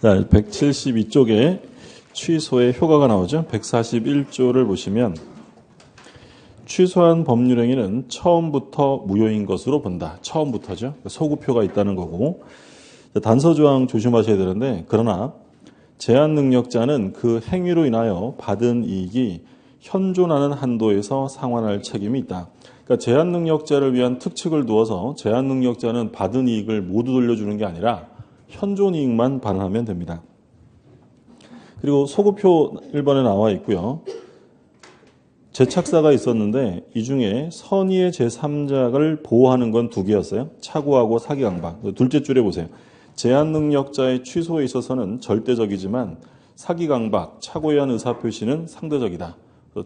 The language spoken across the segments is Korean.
자, 172쪽에 취소의 효과가 나오죠. 141조를 보시면 취소한 법률행위는 처음부터 무효인 것으로 본다. 처음부터죠. 소급표가 있다는 거고. 단서조항 조심하셔야 되는데, 그러나 제한 능력자는 그 행위로 인하여 받은 이익이 현존하는 한도에서 상환할 책임이 있다. 그러니까 제한 능력자를 위한 특칙을 두어서 제한 능력자는 받은 이익을 모두 돌려주는 게 아니라 현존 이익만 반환하면 됩니다. 그리고 소급표 1번에 나와 있고요. 제착사가 있었는데 이 중에 선의의 제3자를 보호하는 건 2개였어요. 차고하고 사기강박. 둘째 줄에 보세요. 제한 능력자의 취소에 있어서는 절대적이지만 사기강박, 차고에 의한 의사표시는 상대적이다.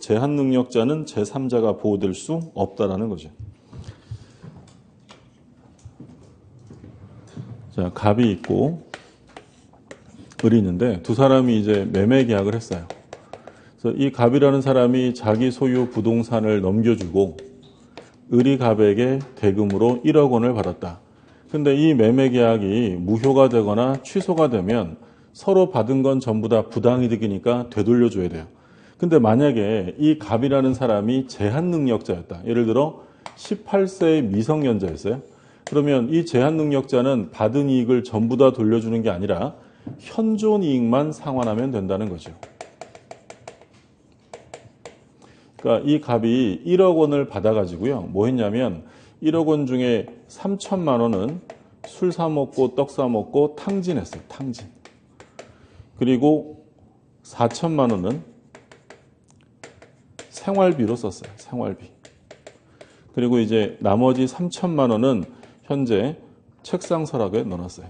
제한 능력자는 제3자가 보호될 수 없다라는 거죠. 자, 갑이 있고 을이 있는데 두 사람이 이제 매매 계약을 했어요. 그래서 이 갑이라는 사람이 자기 소유 부동산을 넘겨주고 을이 갑에게 대금으로 1억 원을 받았다. 근데 이 매매 계약이 무효가 되거나 취소가 되면 서로 받은 건 전부 다 부당이득이니까 되돌려줘야 돼요. 근데 만약에 이 갑이라는 사람이 제한 능력자였다. 예를 들어 18세의 미성년자였어요. 그러면 이 제한 능력자는 받은 이익을 전부 다 돌려주는 게 아니라 현존 이익만 상환하면 된다는 거죠. 그러니까 이 갑이 1억 원을 받아가지고요. 뭐 했냐면 1억 원 중에 3천만 원은 술 사 먹고 떡 사 먹고 탕진했어요. 탕진. 그리고 4천만 원은 생활비로 썼어요. 생활비. 그리고 이제 나머지 3천만 원은 현재 책상 서랍에 넣어놨어요.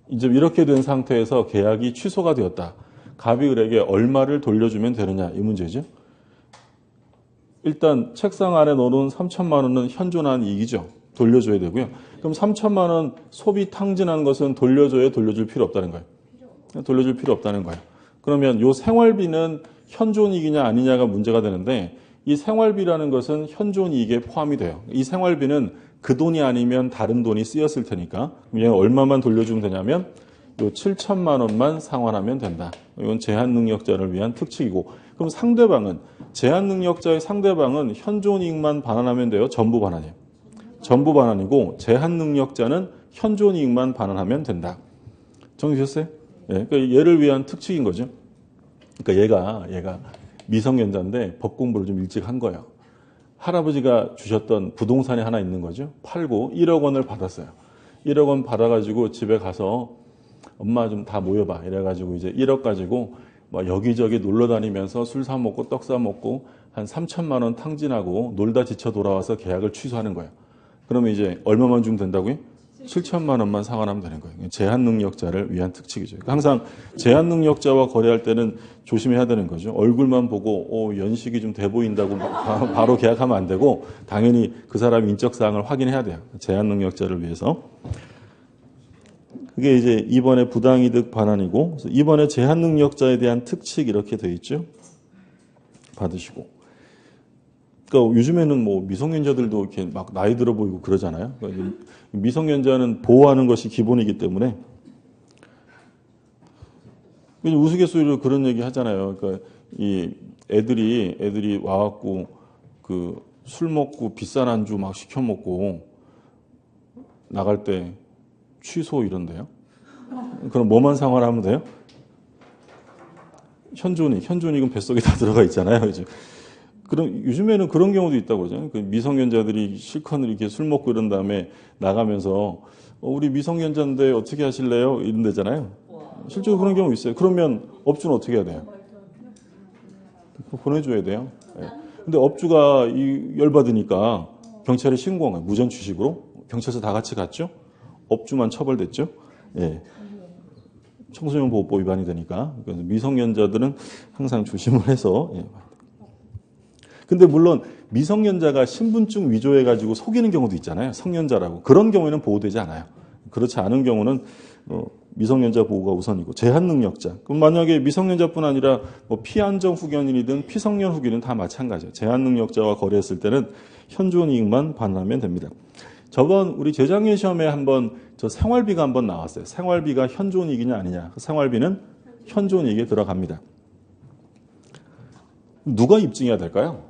이제 이렇게 된 상태에서 계약이 취소가 되었다. 갑이 을에게 얼마를 돌려주면 되느냐 이 문제죠. 일단 책상 안에 넣어놓은 3천만 원은 현존한 이익이죠. 돌려줘야 되고요. 그럼 3천만 원 소비 탕진한 것은 돌려줘야 돌려줄 필요 없다는 거예요. 돌려줄 필요 없다는 거예요. 그러면 이 생활비는 현존 이익이냐 아니냐가 문제가 되는데 이 생활비라는 것은 현존 이익에 포함이 돼요. 이 생활비는 그 돈이 아니면 다른 돈이 쓰였을 테니까 얘는 얼마만 돌려주면 되냐면 요 7천만 원만 상환하면 된다. 이건 제한 능력자를 위한 특칙이고 그럼 상대방은 제한 능력자의 상대방은 현존 이익만 반환하면 돼요. 전부 반환이에요. 전부 반환이고 제한 능력자는 현존 이익만 반환하면 된다. 정리되셨어요? 예, 그러니까 얘를 위한 특칙인 거죠. 그러니까 얘가 미성년자인데 법 공부를 좀 일찍 한 거예요. 할아버지가 주셨던 부동산이 하나 있는 거죠. 팔고 1억 원을 받았어요. 1억 원 받아가지고 집에 가서 엄마 좀 다 모여봐. 이래가지고 이제 1억 가지고 막 여기저기 놀러 다니면서 술 사 먹고 떡 사 먹고 한 3천만 원 탕진하고 놀다 지쳐 돌아와서 계약을 취소하는 거예요. 그러면 이제 얼마만 주면 된다고요? 7천만 원만 상환하면 되는 거예요. 제한 능력자를 위한 특칙이죠. 그러니까 항상 제한 능력자와 거래할 때는 조심해야 되는 거죠. 얼굴만 보고 연식이 좀 돼 보인다고 바로 계약하면 안 되고 당연히 그 사람 인적 사항을 확인해야 돼요. 제한 능력자를 위해서. 그게 이제 이번에 부당이득 반환이고 이번에 제한 능력자에 대한 특칙 이렇게 돼 있죠. 받으시고. 그러니까 요즘에는 뭐 미성년자들도 이렇게 막 나이 들어 보이고 그러잖아요. 그러니까 미성년자는 보호하는 것이 기본이기 때문에 우스갯소리로 그런 얘기 하잖아요. 그러니까 이 애들이 와갖고 그 술 먹고 비싼 안주 막 시켜 먹고 나갈 때 취소 이런데요. 그럼 뭐만 상환하면 돼요? 현존이익은 뱃속에 다 들어가 있잖아요. 이제. 그럼 요즘에는 그런 경우도 있다고 그러잖아요. 그 미성년자들이 실컷 이렇게 술 먹고 이런 다음에 나가면서 우리 미성년자인데 어떻게 하실래요? 이런 데잖아요. 실제로 그런 경우 있어요. 그러면 업주는 어떻게 해야 돼요? 보내줘야 돼요. 네. 근데 업주가 열받으니까 경찰에 신고한 거예요. 무전 취식으로. 경찰서 다 같이 갔죠. 업주만 처벌됐죠. 예. 청소년 보호법 위반이 되니까. 그래서 미성년자들은 항상 조심을 해서. 예. 근데 물론 미성년자가 신분증 위조해가지고 속이는 경우도 있잖아요. 성년자라고. 그런 경우에는 보호되지 않아요. 그렇지 않은 경우는 미성년자 보호가 우선이고 제한 능력자. 그럼 만약에 미성년자뿐 아니라 뭐 피안정 후견인이든 피성년 후견인 다 마찬가지예요. 제한 능력자와 거래했을 때는 현존 이익만 반환하면 됩니다. 저번 우리 재작년 시험에 한번 저 생활비가 한번 나왔어요. 생활비가 현존이익이냐 아니냐. 생활비는 현존이익에 들어갑니다. 누가 입증해야 될까요?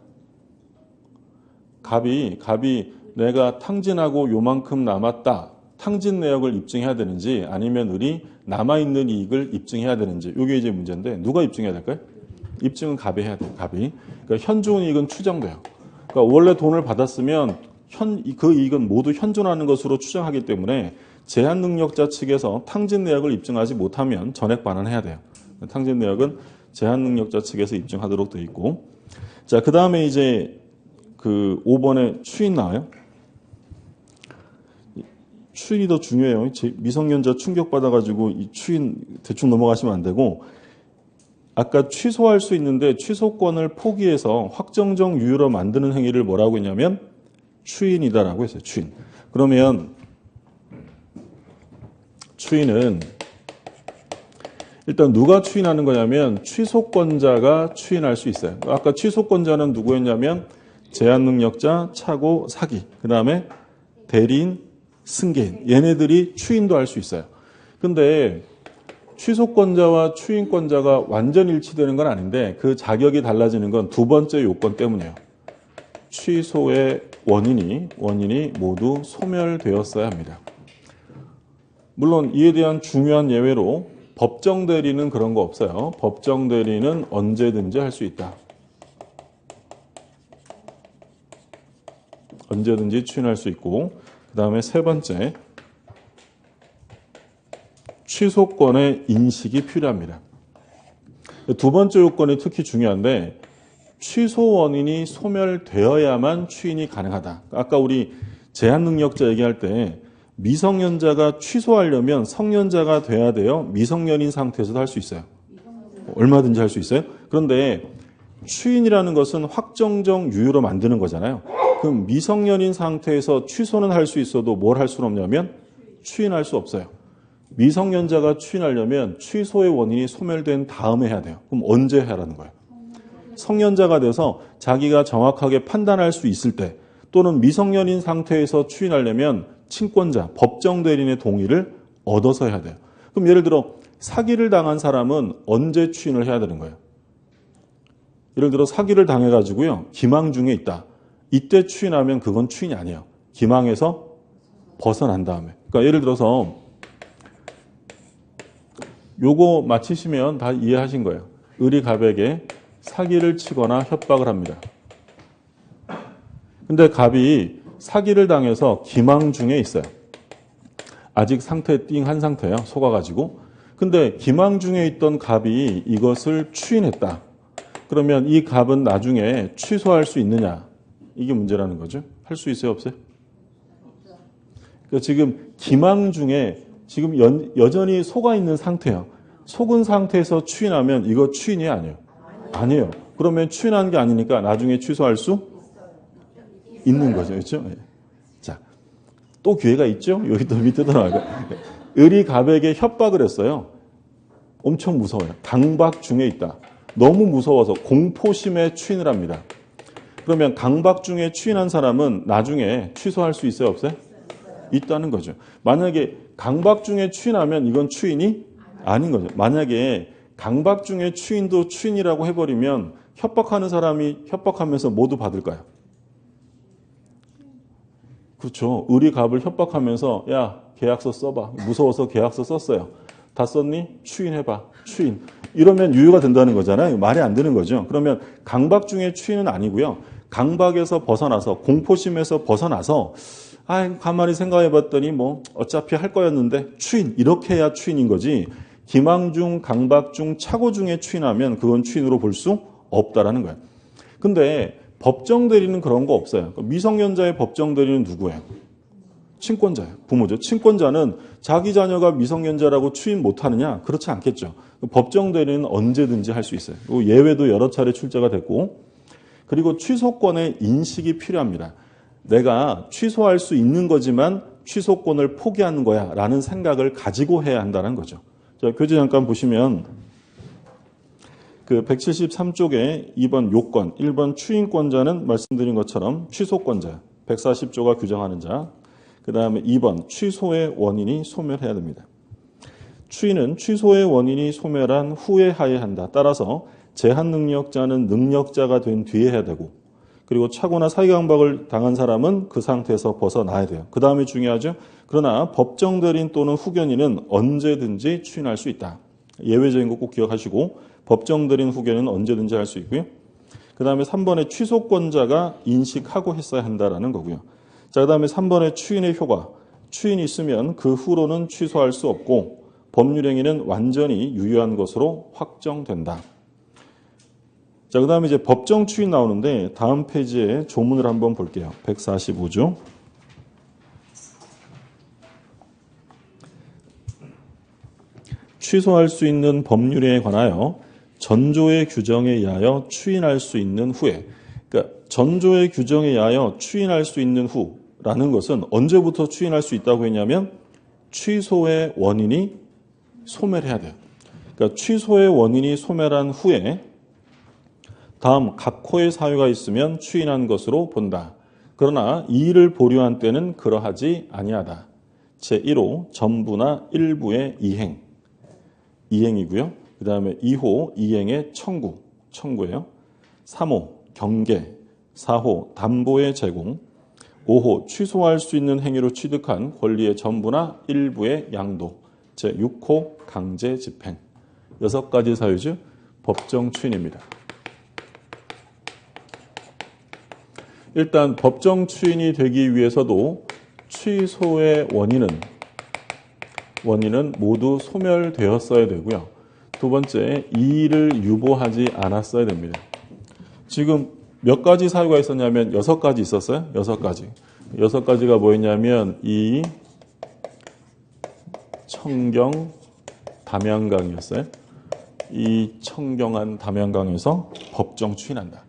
갑이 내가 탕진하고 요만큼 남았다. 탕진 내역을 입증해야 되는지 아니면 을이 남아있는 이익을 입증해야 되는지 이게 이제 문제인데 누가 입증해야 될까요? 입증은 갑이 해야 돼요. 갑이. 그러니까 현존이익은 추정돼요. 그러니까 원래 돈을 받았으면 그 이익은 모두 현존하는 것으로 추정하기 때문에 제한능력자 측에서 탕진 내역을 입증하지 못하면 전액 반환해야 돼요. 탕진 내역은 제한능력자 측에서 입증하도록 되어 있고, 자, 그 다음에 이제 그 5번에 추인 나와요. 추인이 더 중요해요. 미성년자 충격받아가지고 이 추인 대충 넘어가시면 안 되고, 아까 취소할 수 있는데 취소권을 포기해서 확정적 유효로 만드는 행위를 뭐라고 했냐면 추인이다라고 했어요. 추인. 그러면 추인은 일단 누가 추인하는 거냐면 취소권자가 추인할 수 있어요. 아까 취소권자는 누구였냐면 제한능력자, 차고, 사기, 그 다음에 대리인, 승계인, 얘네들이 추인도 할 수 있어요. 근데 취소권자와 추인권자가 완전 일치되는 건 아닌데 그 자격이 달라지는 건 두 번째 요건 때문이에요. 취소의 원인이 모두 소멸되었어야 합니다. 물론 이에 대한 중요한 예외로 법정 대리는 그런 거 없어요. 법정 대리는 언제든지 할 수 있다. 언제든지 추인할 수 있고, 그 다음에 세 번째, 취소권의 인식이 필요합니다. 두 번째 요건이 특히 중요한데 취소 원인이 소멸되어야만 추인이 가능하다. 아까 우리 제한능력자 얘기할 때 미성년자가 취소하려면 성년자가 돼야 돼요? 미성년인 상태에서도 할 수 있어요? 얼마든지 할 수 있어요? 그런데 추인이라는 것은 확정적 유효로 만드는 거잖아요. 그럼 미성년인 상태에서 취소는 할 수 있어도 뭘 할 수는 없냐면 추인할 수 없어요. 미성년자가 추인하려면 취소의 원인이 소멸된 다음에 해야 돼요. 그럼 언제 하라는 거예요? 성년자가 돼서 자기가 정확하게 판단할 수 있을 때, 또는 미성년인 상태에서 추인하려면 친권자, 법정 대리인의 동의를 얻어서 해야 돼요. 그럼 예를 들어 사기를 당한 사람은 언제 추인을 해야 되는 거예요? 예를 들어 사기를 당해가지고요, 기망 중에 있다. 이때 추인하면 그건 추인이 아니에요. 기망에서 벗어난 다음에. 그러니까 예를 들어서 요거 마치시면 다 이해하신 거예요. 을이 갑에게 사기를 치거나 협박을 합니다. 근데 갑이 사기를 당해서 기망 중에 있어요. 아직 상태 띵한 상태예요. 속아가지고. 근데 기망 중에 있던 갑이 이것을 추인했다. 그러면 이 갑은 나중에 취소할 수 있느냐? 이게 문제라는 거죠. 할 수 있어요? 없어요? 그러니까 지금 기망 중에 지금 여전히 속아 있는 상태예요. 속은 상태에서 추인하면 이거 추인이 아니에요. 아니에요. 그러면 추인한 게 아니니까 나중에 취소할 수 있는 거죠. 그렇죠? 자, 또 기회가 있죠? 여기 또 밑에도 나와요. 을이 갑에게 협박을 했어요. 엄청 무서워요. 강박 중에 있다. 너무 무서워서 공포심에 추인을 합니다. 그러면 강박 중에 추인한 사람은 나중에 취소할 수 있어요? 없어요? 있다는 거죠. 만약에 강박 중에 추인하면 이건 추인이 아닌 거죠. 만약에 강박 중에 추인도 추인이라고 해버리면 협박하는 사람이 협박하면서 모두 받을까요? 그렇죠. 을이 갑을 협박하면서 야, 계약서 써봐. 무서워서 계약서 썼어요. 다 썼니? 추인해봐. 추인. 이러면 유효가 된다는 거잖아요. 말이 안 되는 거죠. 그러면 강박 중에 추인은 아니고요. 강박에서 벗어나서, 공포심에서 벗어나서 가만히 생각해봤더니 뭐 어차피 할 거였는데 추인, 이렇게 해야 추인인 거지. 기망 중, 강박 중, 착오 중에 추인하면 그건 추인으로 볼 수 없다라는 거예요. 근데 법정 대리는 그런 거 없어요. 미성년자의 법정 대리는 누구예요? 친권자예요. 부모죠. 친권자는 자기 자녀가 미성년자라고 추인 못하느냐? 그렇지 않겠죠. 법정 대리는 언제든지 할 수 있어요. 예외도 여러 차례 출제가 됐고, 그리고 취소권의 인식이 필요합니다. 내가 취소할 수 있는 거지만 취소권을 포기하는 거야 라는 생각을 가지고 해야 한다는 거죠. 자, 교재 잠깐 보시면 그 173쪽에 2번 요건, 1번 추인권자는 말씀드린 것처럼 취소권자, 140조가 규정하는 자, 그 다음에 2번 취소의 원인이 소멸해야 됩니다. 추인은 취소의 원인이 소멸한 후에 하여야 한다. 따라서 제한 능력자는 능력자가 된 뒤에 해야 되고, 그리고 착오나 사기강박을 당한 사람은 그 상태에서 벗어나야 돼요. 그 다음이 중요하죠. 그러나 법정 대리인 또는 후견인은 언제든지 추인할 수 있다. 예외적인 거 꼭 기억하시고, 법정 대리인 후견인은 언제든지 할 수 있고요. 그 다음에 3번에 취소권자가 인식하고 했어야 한다라는 거고요. 자, 그 다음에 3번에 추인의 효과. 추인이 있으면 그 후로는 취소할 수 없고 법률행위는 완전히 유효한 것으로 확정된다. 자, 그 다음에 이제 법정 추인 나오는데 다음 페이지에 조문을 한번 볼게요. 145조. 취소할 수 있는 법률에 관하여 전조의 규정에 의하여 추인할 수 있는 후에, 그러니까 전조의 규정에 의하여 추인할 수 있는 후라는 것은 언제부터 추인할 수 있다고 했냐면 취소의 원인이 소멸해야 돼요. 그러니까 취소의 원인이 소멸한 후에 다음 각호의 사유가 있으면 추인한 것으로 본다. 그러나 이의를 보류한 때는 그러하지 아니하다. 제1호 전부나 일부의 이행이고요. 그 다음에 2호 이행의 청구예요. 3호 경계, 4호 담보의 제공, 5호 취소할 수 있는 행위로 취득한 권리의 전부나 일부의 양도, 제6호 강제 집행. 6가지 사유죠. 법정 추인입니다. 일단 법정 추인이 되기 위해서도 취소의 원인은 모두 소멸되었어야 되고요. 두 번째, 이의를 유보하지 않았어야 됩니다. 지금 몇 가지 사유가 있었냐면 6가지 있었어요. 6가지. 6가지가 뭐였냐면 이 청경 담양강이었어요. 이 청경한 담양강에서 법정 추인한다.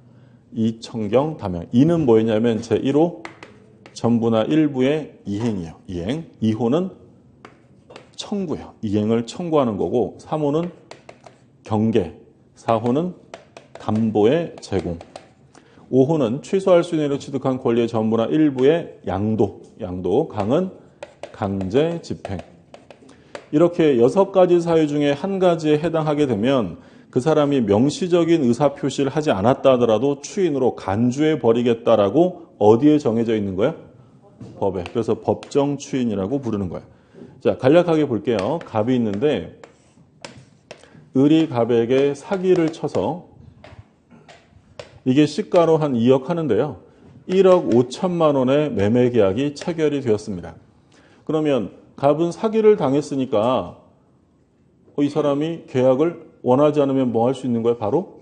이 청경 담양. 이는 뭐였냐면 제1호 전부나 일부의 이행이에요. 이행. 2호는 청구예요. 이행을 청구하는 거고, 3호는 경계, 4호는 담보의 제공, 5호는 취소할 수 있는 일로 취득한 권리의 전부나 일부의 양도, 강은 강제 집행. 이렇게 6가지 사유 중에 한 가지에 해당하게 되면 그 사람이 명시적인 의사표시를 하지 않았다 하더라도 추인으로 간주해 버리겠다라고 어디에 정해져 있는 거예요? 법에. 그래서 법정 추인이라고 부르는 거예요. 자, 간략하게 볼게요. 갑이 있는데 을이 갑에게 사기를 쳐서 이게 시가로 한 2억 하는데요. 1억 5천만 원의 매매 계약이 체결이 되었습니다. 그러면 갑은 사기를 당했으니까 이 사람이 계약을 원하지 않으면 뭐 할 수 있는 거예요? 바로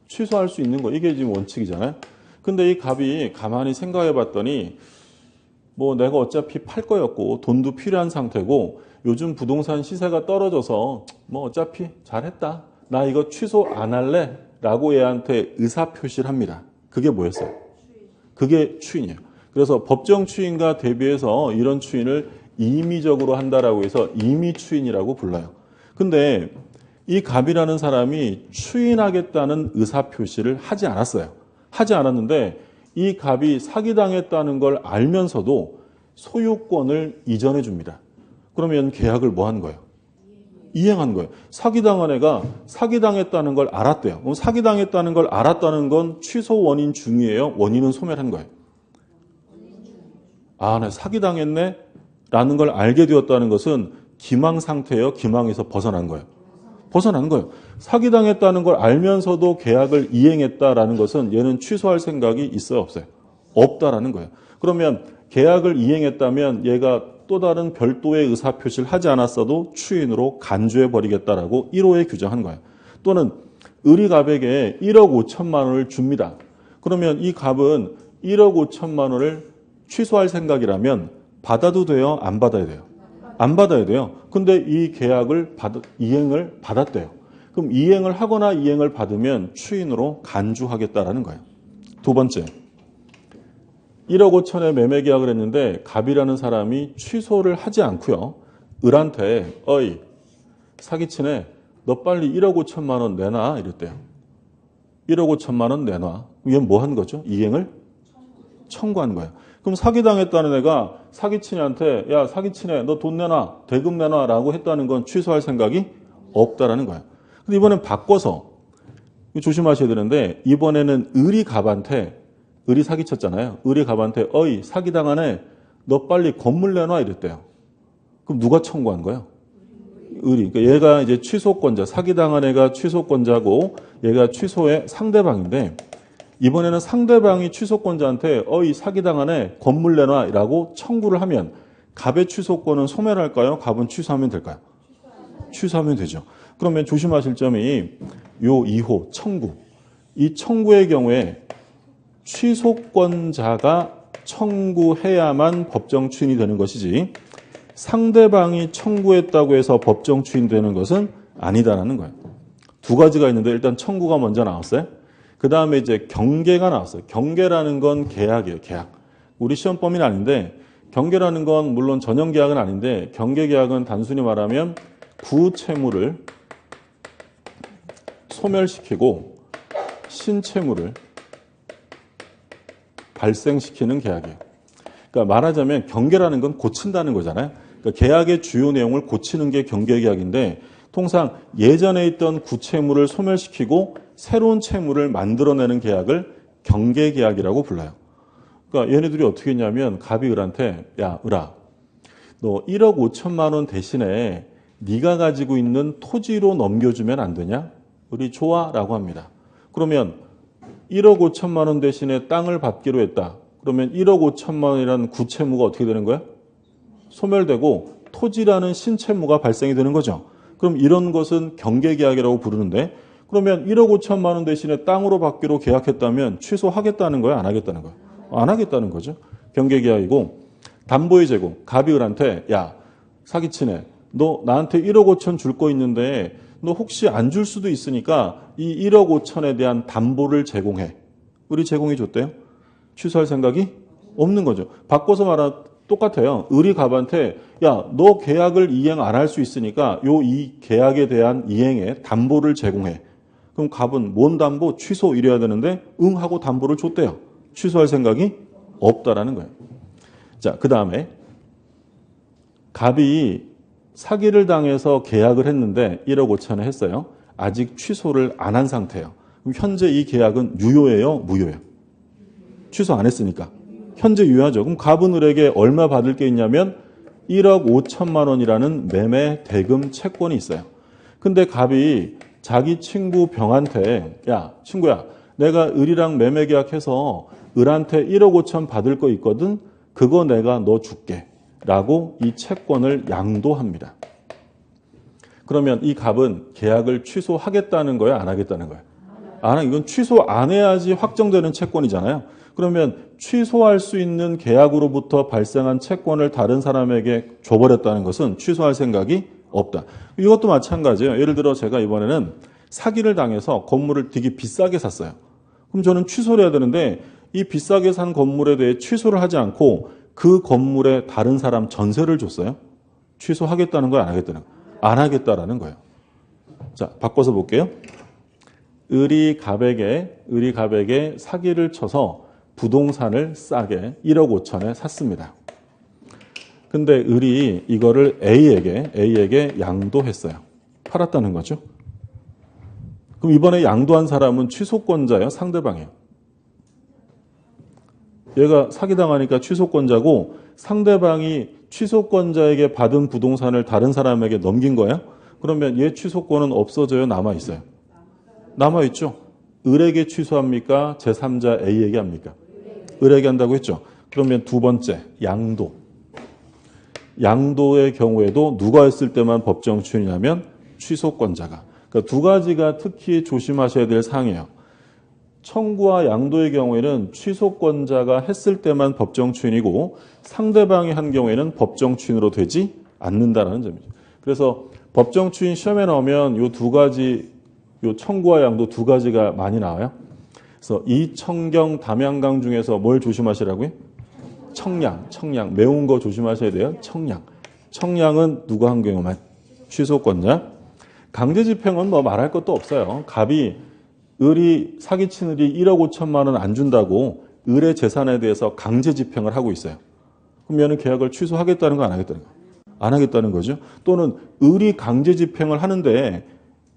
취소할 수 있는 거예요. 이게 지금 원칙이잖아요. 근데 이 갑이 가만히 생각해 봤더니 뭐 내가 어차피 팔 거였고 돈도 필요한 상태고 요즘 부동산 시세가 떨어져서 뭐 어차피 잘했다. 나 이거 취소 안 할래. 라고 얘한테 의사표시를 합니다. 그게 뭐였어요? 그게 추인이에요. 그래서 법정 추인과 대비해서 이런 추인을 임의적으로 한다라고 해서 임의 추인이라고 불러요. 근데 이 갑이라는 사람이 추인하겠다는 의사표시를 하지 않았어요. 하지 않았는데 이 갑이 사기당했다는 걸 알면서도 소유권을 이전해 줍니다. 그러면 계약을 뭐 한 거예요? 이행한 거예요. 사기당한 애가 사기당했다는 걸 알았대요. 그럼 사기당했다는 걸 알았다는 건 취소 원인 중이에요? 원인은 소멸한 거예요? 아, 나 사기당했네? 라는 걸 알게 되었다는 것은 기망 상태예요? 기망에서 벗어난 거예요? 벗어난 거예요. 사기당했다는 걸 알면서도 계약을 이행했다라는 것은 얘는 취소할 생각이 있어요? 없어요? 없다라는 거예요. 그러면 계약을 이행했다면 얘가 또 다른 별도의 의사표시를 하지 않았어도 추인으로 간주해버리겠다라고 1호에 규정한 거예요. 또는 을이 갑에게 1억 5천만 원을 줍니다. 그러면 이 갑은 1억 5천만 원을 취소할 생각이라면 받아도 돼요? 안 받아야 돼요? 안 받아야 돼요. 근데 이 계약을 이행을 받았대요. 그럼 이행을 하거나 이행을 받으면 추인으로 간주하겠다라는 거예요. 두 번째. 1억 5천에 매매 계약을 했는데 갑이라는 사람이 취소를 하지 않고요. 을한테 어이 사기치네. 너 빨리 1억 5천만 원 내놔 이랬대요. 1억 5천만 원 내놔. 얘는 뭐 한 거죠? 이행을 청구한 거예요. 그럼 사기당했다는 애가 사기친애한테 야 사기친애 너 돈 내놔 대금 내놔 라고 했다는 건 취소할 생각이 없다라는 거예요. 근데 이번엔 바꿔서 조심하셔야 되는데 이번에는 을이 갑한테 을이 사기쳤잖아요. 을이 갑한테 어이 사기당한 애 너 빨리 건물 내놔 이랬대요. 그럼 누가 청구한 거예요? 을이. 그러니까 얘가 이제 취소권자, 사기당한 애가 취소권자고 얘가 취소의 상대방인데 이번에는 상대방이 취소권자한테 어이 사기당한 애 건물 내놔 라고 청구를 하면 갑의 취소권은 소멸할까요? 갑은 취소하면 될까요? 취소하면 되죠. 그러면 조심하실 점이 요 2호 청구. 이 청구의 경우에 취소권자가 청구해야만 법정 추인이 되는 것이지 상대방이 청구했다고 해서 법정 추인되는 것은 아니다라는 거예요. 두 가지가 있는데 일단 청구가 먼저 나왔어요. 그 다음에 이제 경계가 나왔어요. 경계라는 건 계약이에요. 계약. 우리 시험 범위는 아닌데 경계라는 건 물론 전형 계약은 아닌데 경계 계약은 단순히 말하면 구채무를 소멸시키고 신채무를 발생시키는 계약이에요. 그러니까 말하자면 경계라는 건 고친다는 거잖아요. 그러니까 계약의 주요 내용을 고치는 게 경계 계약인데 통상 예전에 있던 구채무를 소멸시키고 새로운 채무를 만들어내는 계약을 경계 계약이라고 불러요. 그러니까 얘네들이 어떻게 했냐면 갑이 을한테 야 을아 너 1억 5천만 원 대신에 네가 가지고 있는 토지로 넘겨주면 안 되냐? 을이 좋아 라고 합니다. 그러면 1억 5천만 원 대신에 땅을 받기로 했다. 그러면 1억 5천만 원이라는 구채무가 어떻게 되는 거야? 소멸되고 토지라는 신채무가 발생이 되는 거죠. 그럼 이런 것은 경계계약이라고 부르는데 그러면 1억 5천만 원 대신에 땅으로 받기로 계약했다면 취소하겠다는 거야? 안 하겠다는 거야? 안 하겠다는 거죠. 경계계약이고 담보의 제공. 갑이 을한테 야 사기치네. 너 나한테 1억 5천 줄 거 있는데 너 혹시 안 줄 수도 있으니까 이 1억 5천에 대한 담보를 제공해. 을이 제공해 줬대요. 취소할 생각이 없는 거죠. 바꿔서 말하면 똑같아요. 을이 갑한테 야, 너 계약을 이행 안 할 수 있으니까 이 계약에 대한 이행에 담보를 제공해. 그럼 갑은 뭔 담보? 취소 이래야 되는데 응 하고 담보를 줬대요. 취소할 생각이 없다라는 거예요. 자, 그 다음에 갑이 사기를 당해서 계약을 했는데 1억 5천에 했어요. 아직 취소를 안 한 상태예요. 그럼 현재 이 계약은 유효예요? 무효예요? 취소 안 했으니까. 현재 유효하죠. 그럼 갑은 을에게 얼마 받을 게 있냐면 1억 5천만 원이라는 매매 대금 채권이 있어요. 근데 갑이 자기 친구 병한테 야 친구야 내가 을이랑 매매 계약해서 을한테 1억 5천 받을 거 있거든. 그거 내가 너 줄게. 라고 이 채권을 양도합니다. 그러면 이 갑은 계약을 취소하겠다는 거예요? 안 하겠다는 거예요? 이건 취소 안 해야지 확정되는 채권이잖아요. 그러면 취소할 수 있는 계약으로부터 발생한 채권을 다른 사람에게 줘버렸다는 것은 취소할 생각이 없다. 이것도 마찬가지예요. 예를 들어 제가 이번에는 사기를 당해서 건물을 되게 비싸게 샀어요. 그럼 저는 취소를 해야 되는데 이 비싸게 산 건물에 대해 취소를 하지 않고 그 건물에 다른 사람 전세를 줬어요. 취소하겠다는 거예요? 안 하겠다는 거예요? 안 하겠다라는 거예요. 자, 바꿔서 볼게요. 을이 갑에게 사기를 쳐서 부동산을 싸게 1억 5천에 샀습니다. 근데 을이 이거를 A에게 양도했어요. 팔았다는 거죠. 그럼 이번에 양도한 사람은 취소권자예요? 상대방이에요? 얘가 사기당하니까 취소권자고 상대방이 취소권자에게 받은 부동산을 다른 사람에게 넘긴 거예요? 그러면 얘 취소권은 없어져요? 남아있어요? 남아있죠. 을에게 취소합니까? 제3자 A에게 합니까? 을에게 한다고 했죠. 그러면 두 번째, 양도. 양도의 경우에도 누가 했을 때만 법정 추인이냐면 취소권자가. 그러니까 두 가지가 특히 조심하셔야 될 사항이에요. 청구와 양도의 경우에는 취소권자가 했을 때만 법정 추인이고 상대방이 한 경우에는 법정 추인으로 되지 않는다는 점이죠. 그래서 법정 추인 시험에 나오면 이 두 가지, 요 청구와 양도 두 가지가 많이 나와요. 그래서 이 청경 담양강 중에서 뭘 조심하시라고요? 청량. 매운 거 조심하셔야 돼요. 청량은 누가 한 경우만? 취소권자. 강제집행은 뭐 말할 것도 없어요. 갑이 을이 사기친 을이 1억 5천만 원 안 준다고 을의 재산에 대해서 강제 집행을 하고 있어요. 그러면 계약을 취소하겠다는 거 안 하겠다는 거? 안 하겠다는 거죠. 또는 을이 강제 집행을 하는데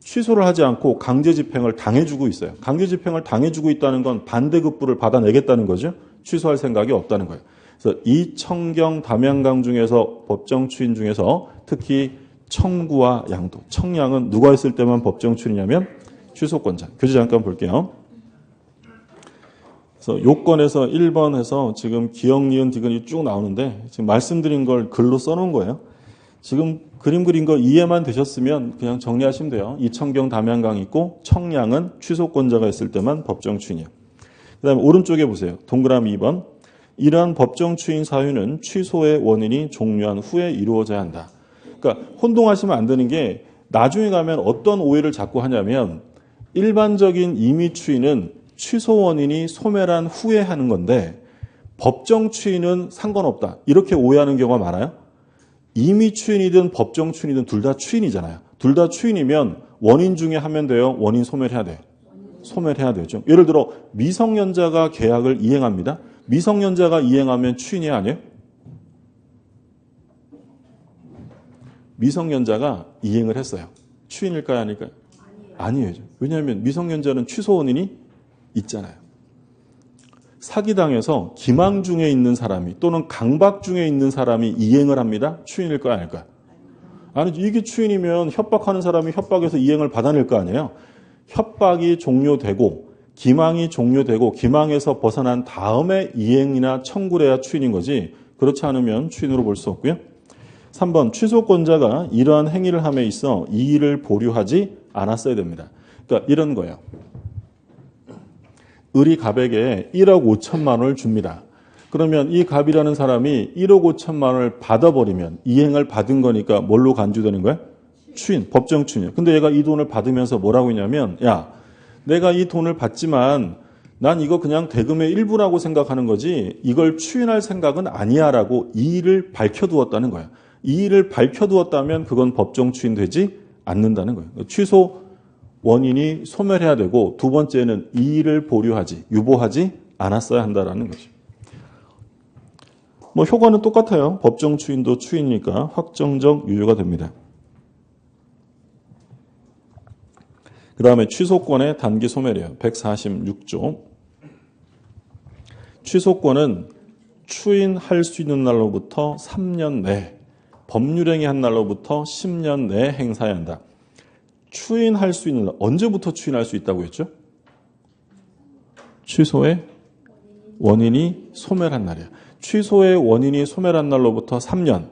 취소를 하지 않고 강제 집행을 당해주고 있어요. 강제 집행을 당해주고 있다는 건 반대급부를 받아내겠다는 거죠. 취소할 생각이 없다는 거예요. 그래서 이 청경, 담양강 중에서 법정 추인 중에서 특히 청구와 양도, 청량은 누가 했을 때만 법정 추인이냐면 취소권자. 교재 잠깐 볼게요. 그래서 요건에서 1번에서 지금 기역, 니은, 디귿이 쭉 나오는데 지금 말씀드린 걸 글로 써놓은 거예요. 지금 그림 그린 거 이해만 되셨으면 그냥 정리하시면 돼요. 이청경, 담양강 있고 청량은 취소권자가 있을 때만 법정 추인이에요. 그 다음에 오른쪽에 보세요. 동그라미 2번. 이러한 법정 추인 사유는 취소의 원인이 종료한 후에 이루어져야 한다. 그러니까 혼동하시면 안 되는 게 나중에 가면 어떤 오해를 자꾸 하냐면 일반적인 임의 추인은 취소 원인이 소멸한 후에 하는 건데 법정 추인은 상관없다. 이렇게 오해하는 경우가 많아요. 임의 추인이든 법정 추인이든 둘 다 추인이잖아요. 둘 다 추인이면 원인 중에 하면 돼요? 원인 소멸해야 돼요? 소멸해야 되죠. 예를 들어 미성년자가 계약을 이행합니다. 미성년자가 이행하면 추인이 아니에요? 미성년자가 이행을 했어요. 추인일까요? 아닐까요? 아니에요. 왜냐하면 미성년자는 취소 원인이 있잖아요. 사기당해서 기망 중에 있는 사람이 또는 강박 중에 있는 사람이 이행을 합니다. 추인일까요? 아닐까요? 아니죠. 이게 추인이면 협박하는 사람이 협박해서 이행을 받아낼 거 아니에요. 협박이 종료되고 기망이 종료되고 기망에서 벗어난 다음에 이행이나 청구를 해야 추인인 거지 그렇지 않으면 추인으로 볼 수 없고요. 3번 취소권자가 이러한 행위를 함에 있어 이의를 보류하지 않았어야 됩니다. 그러니까 이런 거예요. 을이 갑에게 1억 5천만 원을 줍니다. 그러면 이 갑이라는 사람이 1억 5천만 원을 받아버리면 이행을 받은 거니까 뭘로 간주되는 거야? 추인, 법정 추인이에요. 근데 얘가 이 돈을 받으면서 뭐라고 했냐면 야, 내가 이 돈을 받지만 난 이거 그냥 대금의 일부라고 생각하는 거지 이걸 추인할 생각은 아니야 라고 이의를 밝혀두었다는 거야. 이의를 밝혀두었다면 그건 법정 추인되지 않는다는 거예요. 취소 원인이 소멸해야 되고 두 번째는 이의를 보류하지, 유보하지 않았어야 한다는 거죠. 뭐 효과는 똑같아요. 법정 추인도 추인이니까 확정적 유효가 됩니다. 그 다음에 취소권의 단기 소멸이에요. 146조. 취소권은 추인할 수 있는 날로부터 3년 내, 법률행위 한 날로부터 10년 내에 행사해야 한다. 추인할 수 있는 날, 언제부터 추인할 수 있다고 했죠? 취소의 원인이 소멸한 날이야. 취소의 원인이 소멸한 날로부터 3년,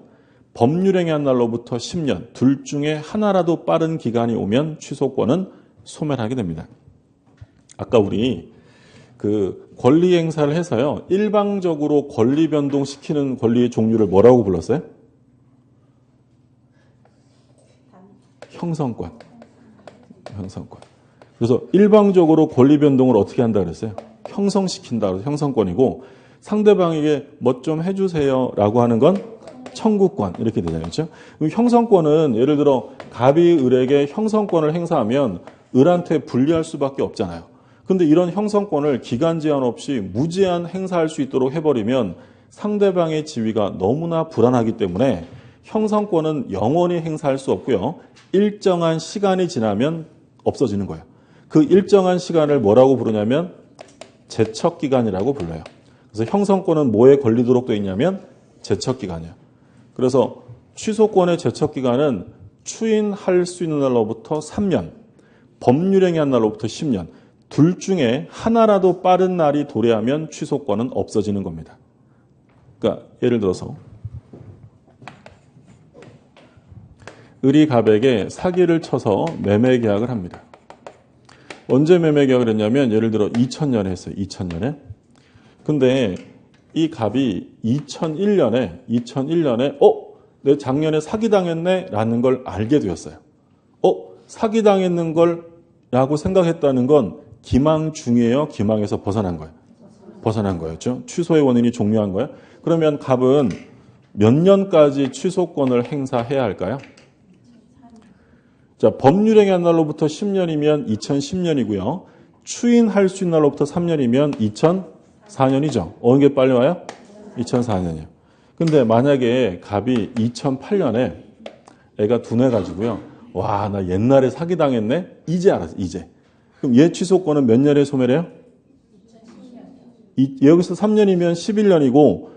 법률행위 한 날로부터 10년, 둘 중에 하나라도 빠른 기간이 오면 취소권은 소멸하게 됩니다. 아까 우리 그 권리 행사를 해서요, 일방적으로 권리 변동시키는 권리의 종류를 뭐라고 불렀어요? 형성권. 형성권. 그래서 일방적으로 권리 변동을 어떻게 한다 그랬어요? 형성시킨다 그래서 형성권이고 상대방에게 뭐 좀 해주세요 라고 하는 건 청구권 이렇게 되잖아요. 그렇죠? 형성권은 예를 들어 갑이 을에게 형성권을 행사하면 을한테 불리할 수밖에 없잖아요. 근데 이런 형성권을 기간 제한 없이 무제한 행사할 수 있도록 해버리면 상대방의 지위가 너무나 불안하기 때문에 형성권은 영원히 행사할 수 없고요. 일정한 시간이 지나면 없어지는 거예요. 그 일정한 시간을 뭐라고 부르냐면 제척기간이라고 불러요. 그래서 형성권은 뭐에 걸리도록 되어 있냐면 제척기간이에요. 그래서 취소권의 제척기간은 추인할 수 있는 날로부터 3년, 법률행위 한 날로부터 10년, 둘 중에 하나라도 빠른 날이 도래하면 취소권은 없어지는 겁니다. 그러니까 예를 들어서 을이 갑에게 사기를 쳐서 매매 계약을 합니다. 언제 매매 계약을 했냐면 예를 들어 2000년에 했어요. 2000년에. 근데 이 갑이 2001년에 내 작년에 사기당했네 라는 걸 알게 되었어요. 사기당했는 걸 라고 생각했다는 건 기망 중이에요. 기망에서 벗어난 거예요. 벗어난 거였죠. 취소의 원인이 종료한 거예요. 그러면 갑은 몇 년까지 취소권을 행사해야 할까요? 자, 법률행위 한 날로부터 10년이면 2010년이고요. 추인할 수 있는 날로부터 3년이면 4년이죠. 어느 게 빨리 와요? 2004년이요. 근데 만약에 갑이 2008년에 애가 둔해가지고요. 와, 나 옛날에 사기당했네? 이제 알았어, 이제. 그럼 얘 취소권은 몇 년에 소멸해요? 여기서 3년이면 11년이고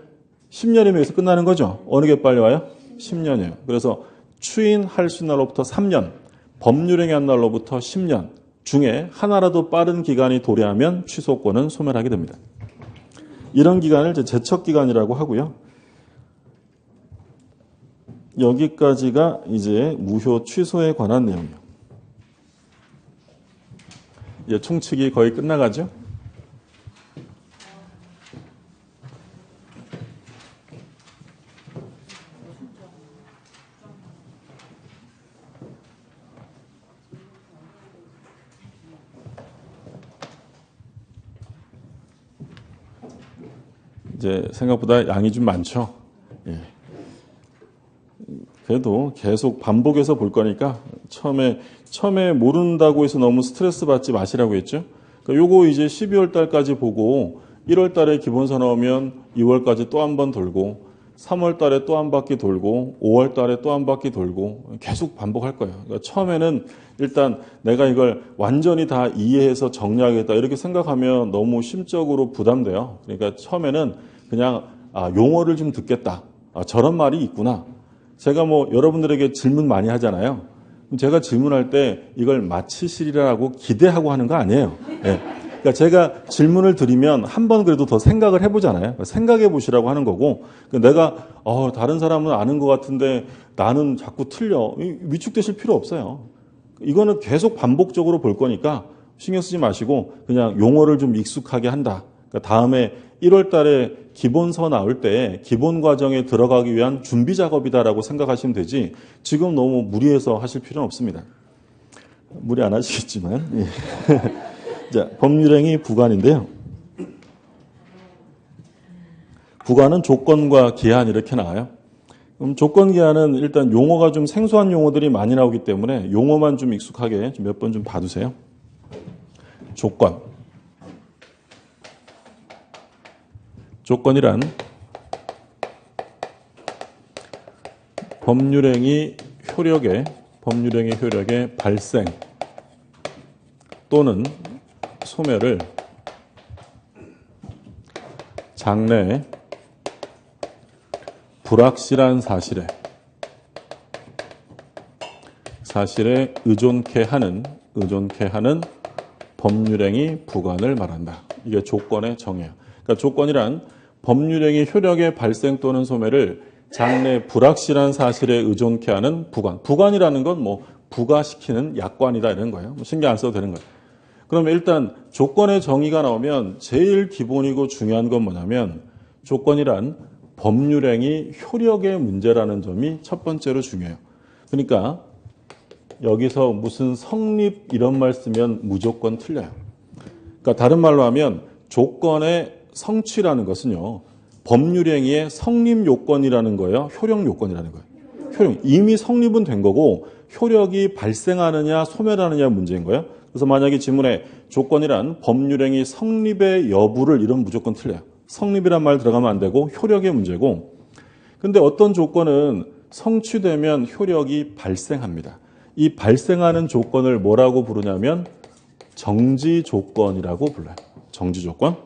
10년이면 여기서 끝나는 거죠. 어느 게 빨리 와요? 10년이에요. 그래서 추인할 수 있는 날로부터 3년, 법률행위 한 날로부터 10년 중에 하나라도 빠른 기간이 도래하면 취소권은 소멸하게 됩니다. 이런 기간을 이제 제척기간이라고 하고요. 여기까지가 이제 무효 취소에 관한 내용이에요. 이제 총칙이 거의 끝나가죠. 이제 생각보다 양이 좀 많죠. 예. 그래도 계속 반복해서 볼 거니까 처음에 모른다고 해서 너무 스트레스 받지 마시라고 했죠. 그러니까 요거 이제 12월 달까지 보고 1월 달에 기본서 나오면 2월까지 또 한 번 돌고 3월 달에 또 한 바퀴 돌고 5월 달에 또 한 바퀴 돌고 계속 반복할 거예요. 그러니까 처음에는 일단 내가 이걸 완전히 다 이해해서 정리하겠다 이렇게 생각하면 너무 심적으로 부담돼요. 그러니까 처음에는 그냥 용어를 좀 듣겠다. 저런 말이 있구나. 제가 뭐 여러분들에게 질문 많이 하잖아요. 제가 질문할 때 이걸 마치시리라고 기대하고 하는 거 아니에요. 네. 그러니까 제가 질문을 드리면 한 번 그래도 더 생각을 해보잖아요. 생각해 보시라고 하는 거고, 내가 다른 사람은 아는 것 같은데 나는 자꾸 틀려. 위축되실 필요 없어요. 이거는 계속 반복적으로 볼 거니까 신경 쓰지 마시고 그냥 용어를 좀 익숙하게 한다. 그러니까 다음에 1월 달에 기본서 나올 때 기본 과정에 들어가기 위한 준비 작업이다라고 생각하시면 되지 지금 너무 무리해서 하실 필요는 없습니다. 무리 안 하시겠지만. 예. 자, 법률행위 부관인데요. 부관은 조건과 기한 이렇게 나와요. 그럼 조건 기한은 일단 용어가 좀 생소한 용어들이 많이 나오기 때문에 용어만 좀 익숙하게 몇 번 좀 봐두세요. 조건. 조건이란 법률행위 효력의 발생 또는 소멸을 장래에 불확실한 사실에 의존케 하는 법률행위 부관을 말한다. 이게 조건의 정의예요. 그러니까 조건이란 법률행위 효력의 발생 또는 소멸을 장래 불확실한 사실에 의존케 하는 부관. 부관이라는 건 뭐 부가시키는 약관이다 이런 거예요. 신경 안 써도 되는 거예요. 그러면 일단 조건의 정의가 나오면 제일 기본이고 중요한 건 뭐냐면 조건이란 법률행위 효력의 문제라는 점이 첫 번째로 중요해요. 그러니까 여기서 무슨 성립 이런 말 쓰면 무조건 틀려요. 그러니까 다른 말로 하면 조건의 성취라는 것은요. 법률행위의 성립 요건이라는 거예요. 효력 요건이라는 거예요. 효력. 이미 성립은 된 거고 효력이 발생하느냐 소멸하느냐 문제인 거예요. 그래서 만약에 지문에 조건이란 법률행위 성립의 여부를 이런 무조건 틀려요. 성립이란 말 들어가면 안 되고 효력의 문제고 근데 어떤 조건은 성취되면 효력이 발생합니다. 이 발생하는 조건을 뭐라고 부르냐면 정지 조건이라고 불러요. 정지 조건.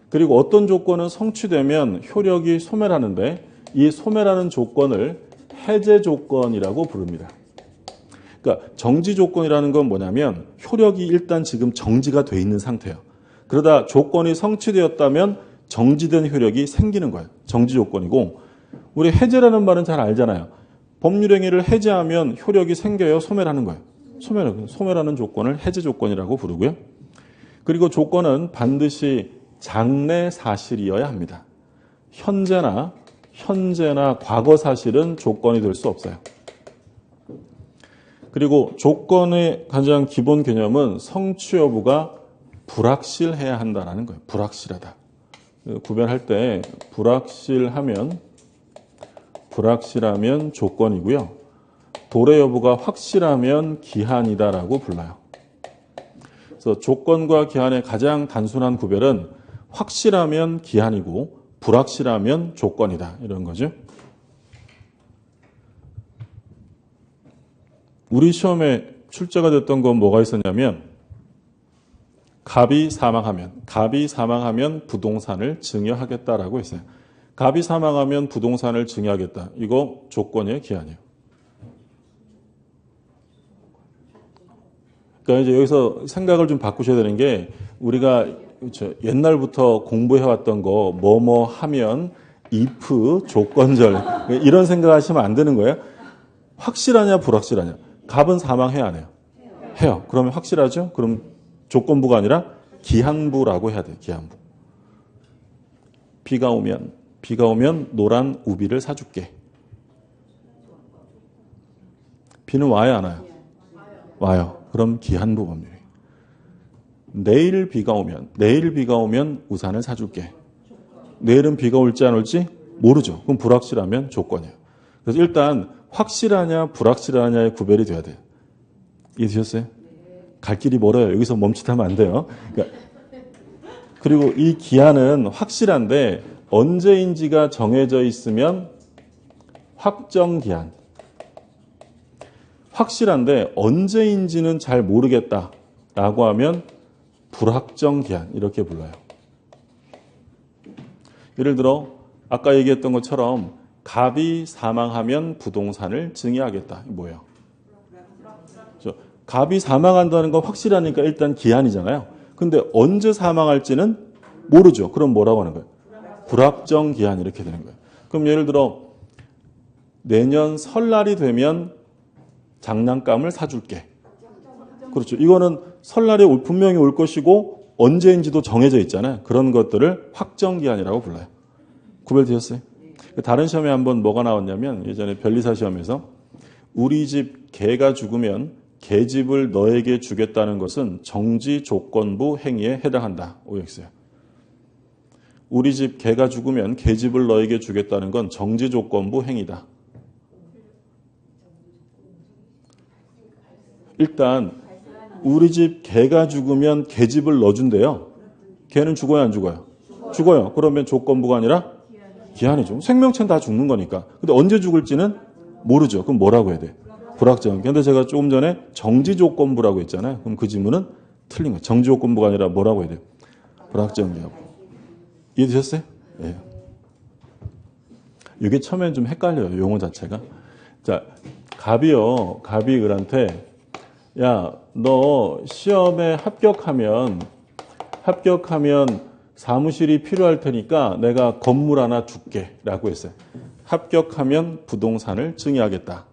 그리고 어떤 조건은 성취되면 효력이 소멸하는데 이 소멸하는 조건을 해제 조건이라고 부릅니다. 그러니까 정지 조건이라는 건 뭐냐면 효력이 일단 지금 정지가 돼 있는 상태예요. 그러다 조건이 성취되었다면 정지된 효력이 생기는 거예요. 정지 조건이고 우리 해제라는 말은 잘 알잖아요. 법률행위를 해제하면 효력이 생겨요. 소멸하는 거예요. 소멸하는 조건을 해제 조건이라고 부르고요. 그리고 조건은 반드시 장래 사실이어야 합니다. 현재나 과거 사실은 조건이 될 수 없어요. 그리고 조건의 가장 기본 개념은 성취 여부가 불확실해야 한다는 거예요. 불확실하다. 구별할 때 불확실하면 조건이고요. 도래 여부가 확실하면 기한이다라고 불러요. 그래서 조건과 기한의 가장 단순한 구별은 확실하면 기한이고 불확실하면 조건이다. 이런 거죠. 우리 시험에 출제가 됐던 건 뭐가 있었냐면 갑이 사망하면 부동산을 증여하겠다라고 했어요. 갑이 사망하면 부동산을 증여하겠다. 이거 조건이에요, 기한이에요? 그러니까 이제 여기서 생각을 좀 바꾸셔야 되는 게 우리가 옛날부터 공부해왔던 거 뭐뭐 하면 if 조건절 이런 생각하시면 안 되는 거예요. 확실하냐 불확실하냐. 갑은 사망해야 안 해요? 해요. 그러면 확실하죠? 그럼 조건부가 아니라 기한부라고 해야 돼요. 기한부. 비가 오면 노란 우비를 사줄게. 비는 와요 안 와요? 와요. 그럼 기한부 법률이에요. 내일 비가 오면 우산을 사줄게. 내일은 비가 올지 안 올지 모르죠. 그럼 불확실하면 조건이에요. 그래서 일단 확실하냐 불확실하냐의 구별이 돼야 돼요. 이해되셨어요? 갈 길이 멀어요. 여기서 멈칫하면 안 돼요. 그러니까 그리고 이 기한은 확실한데 언제인지가 정해져 있으면 확정기한. 확실한데 언제인지는 잘 모르겠다라고 하면 불확정기한 이렇게 불러요. 예를 들어 아까 얘기했던 것처럼 갑이 사망하면 부동산을 증여하겠다. 뭐예요? 갑이 사망한다는 건 확실하니까 일단 기한이잖아요. 근데 언제 사망할지는 모르죠. 그럼 뭐라고 하는 거예요? 불확정기한 이렇게 되는 거예요. 그럼 예를 들어 내년 설날이 되면 장난감을 사줄게. 그렇죠. 이거는 설날이 분명히 올 것이고 언제인지도 정해져 있잖아요. 그런 것들을 확정기한이라고 불러요. 구별되셨어요? 다른 시험에 한번 뭐가 나왔냐면 예전에 변리사 시험에서 우리 집 개가 죽으면 개집을 너에게 주겠다는 것은 정지 조건부 행위에 해당한다. OX요. 우리 집 개가 죽으면 개집을 너에게 주겠다는 건 정지 조건부 행위다. 일단 우리 집 개가 죽으면 개집을 넣어준대요. 개는 죽어요 안 죽어요? 죽어요. 그러면 조건부가 아니라 기한이죠. 생명체는 다 죽는 거니까. 근데 언제 죽을지는 모르죠. 그럼 뭐라고 해야 돼? 불확정. 그런데 제가 조금 전에 정지 조건부라고 했잖아요. 그럼 그 지문은 틀린 거예요. 정지 조건부가 아니라 뭐라고 해야 돼요? 불확정기하고. 이해되셨어요? 예. 이게 처음엔 좀 헷갈려요. 용어 자체가. 자, 갑이 을한테 야, 너 시험에 합격하면 사무실이 필요할 테니까 내가 건물 하나 줄게 라고 했어요. 합격하면 부동산을 증여하겠다.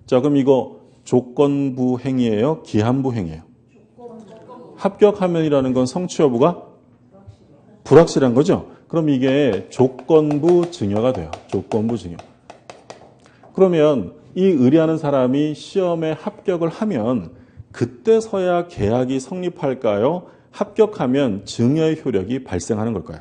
자, 그럼 이거 조건부 행위예요? 기한부 행위예요? 합격하면이라는 건 성취 여부가 불확실한 거죠? 그럼 이게 조건부 증여가 돼요. 조건부 증여. 그러면 이 의뢰하는 사람이 시험에 합격을 하면 그때서야 계약이 성립할까요? 합격하면 증여의 효력이 발생하는 걸까요?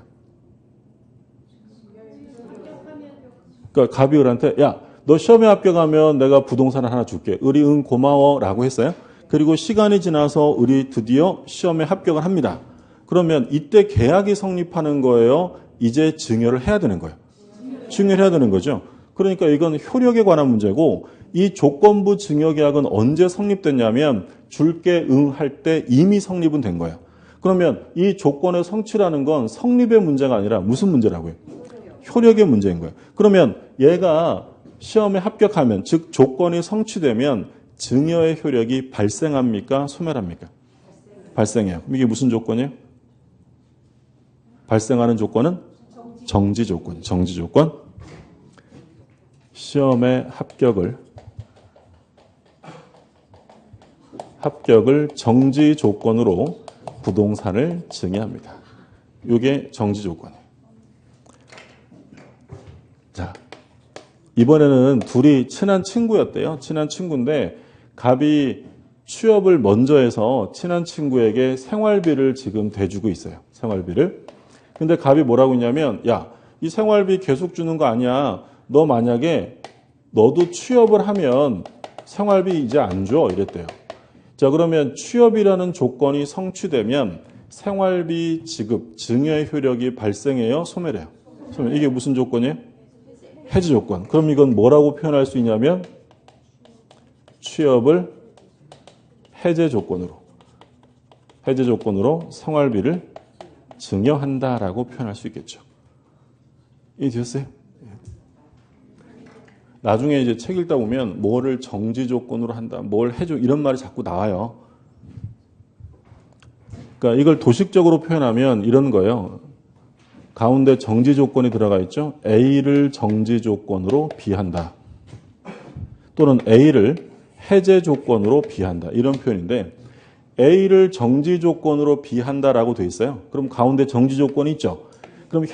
그러니까 갑이 을한테 야, 너 시험에 합격하면 내가 부동산을 하나 줄게. 을이 응 고마워 라고 했어요. 그리고 시간이 지나서 을이 드디어 시험에 합격을 합니다. 그러면 이때 계약이 성립하는 거예요? 이제 증여를 해야 되는 거예요. 증여를 해야 되는 거죠. 그러니까 이건 효력에 관한 문제고 이 조건부 증여계약은 언제 성립됐냐면 줄게 응 할 때 이미 성립은 된 거예요. 그러면 이 조건의 성취라는 건 성립의 문제가 아니라 무슨 문제라고요? 효력의 문제인 거예요. 그러면 얘가 시험에 합격하면 즉 조건이 성취되면 증여의 효력이 발생합니까? 소멸합니까? 발생해요. 이게 무슨 조건이에요? 발생하는 조건은 정지 조건. 정지 조건. 시험에 합격을 정지 조건으로 부동산을 증여합니다. 이게 정지 조건이에요. 자, 이번에는 둘이 친한 친구였대요. 친한 친구인데 갑이 취업을 먼저 해서 친한 친구에게 생활비를 지금 대주고 있어요. 생활비를. 근데 갑이 뭐라고 했냐면 야, 이 생활비 계속 주는 거 아니야. 너 만약에 너도 취업을 하면 생활비 이제 안 줘. 이랬대요. 자, 그러면 취업이라는 조건이 성취되면 생활비 지급, 증여의 효력이 발생해요? 소멸해요? 소멸. 이게 무슨 조건이에요? 해지 조건. 그럼 이건 뭐라고 표현할 수 있냐면 취업을 해제 조건으로 생활비를 증여한다라고 표현할 수 있겠죠. 이해되셨어요? 나중에 이제 책 읽다 보면 뭐를 정지 조건으로 한다, 뭘 해줘 이런 말이 자꾸 나와요. 그러니까 이걸 도식적으로 표현하면 이런 거예요. 가운데 정지 조건이 들어가 있죠. A를 정지 조건으로 B한다. 또는 A를 해제 조건으로 B한다. 이런 표현인데 A를 정지 조건으로 B한다라고 돼 있어요. 그럼 가운데 정지 조건이 있죠. 그럼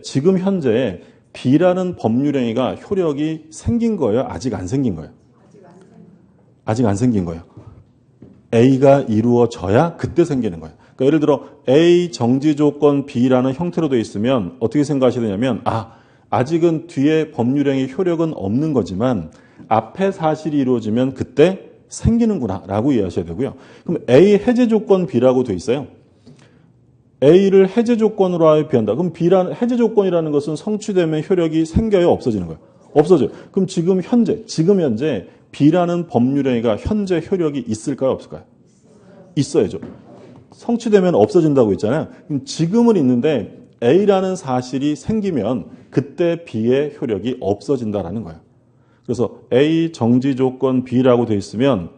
지금 현재에 B라는 법률행위가 효력이 생긴 거예요? 아직 안 생긴 거예요? 아직 안 생긴 거예요. A가 이루어져야 그때 생기는 거예요. 그러니까 예를 들어 A 정지 조건 B라는 형태로 되어 있으면 어떻게 생각하셔야 되냐면 아직은 뒤에 법률행위 효력은 없는 거지만 앞에 사실이 이루어지면 그때 생기는구나 라고 이해하셔야 되고요. 그럼 A 해제 조건 B라고 되어 있어요. A를 해제 조건으로 B한다. 그럼 B라는 해제 조건이라는 것은 성취되면 효력이 생겨요? 없어지는 거예요? 없어져요. 그럼 지금 현재 B라는 법률행위가 현재 효력이 있을까요? 없을까요? 있어야죠. 성취되면 없어진다고 했잖아요. 그럼 지금은 있는데 A라는 사실이 생기면 그때 B의 효력이 없어진다라는 거예요. 그래서 A 정지 조건 B라고 되어 있으면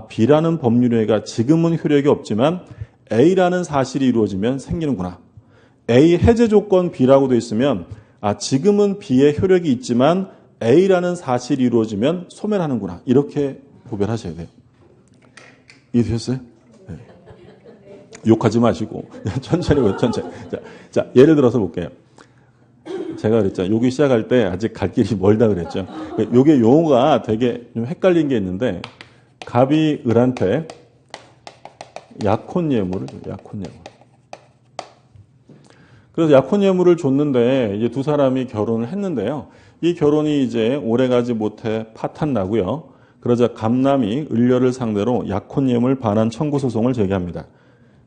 B라는 법률행위가 지금은 효력이 없지만 A라는 사실이 이루어지면 생기는구나. A 해제 조건 B라고 되어 있으면 지금은 B의 효력이 있지만 A라는 사실이 이루어지면 소멸하는구나. 이렇게 구별하셔야 돼요. 이해되셨어요? 네. 욕하지 마시고 천천히. 자, 예를 들어서 볼게요. 제가 그랬죠. 여기 시작할 때 아직 갈 길이 멀다 그랬죠. 요게 용어가 되게 좀 헷갈린 게 있는데 갑이 을한테 약혼예물을 줘요. 약혼예물. 그래서 약혼예물을 줬는데 이제 두 사람이 결혼을 했는데요. 이 결혼이 이제 오래가지 못해 파탄 나고요. 그러자 갑남이 을녀를 상대로 약혼예물 반환 청구 소송을 제기합니다.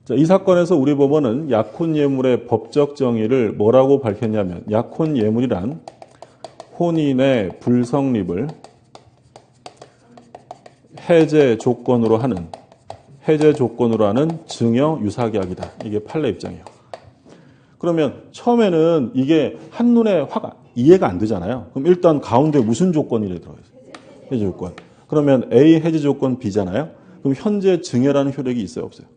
자, 이 사건에서 우리 법원은 약혼예물의 법적 정의를 뭐라고 밝혔냐면 약혼예물이란 혼인의 불성립을 해제 조건으로 하는 증여 유사계약이다. 이게 판례 입장이에요. 그러면 처음에는 이게 한눈에 이해가 안 되잖아요. 그럼 일단 가운데 무슨 조건이 들어가 있어요? 해제 조건. 그러면 A 해제 조건 B잖아요. 그럼 현재 증여라는 효력이 있어요? 없어요?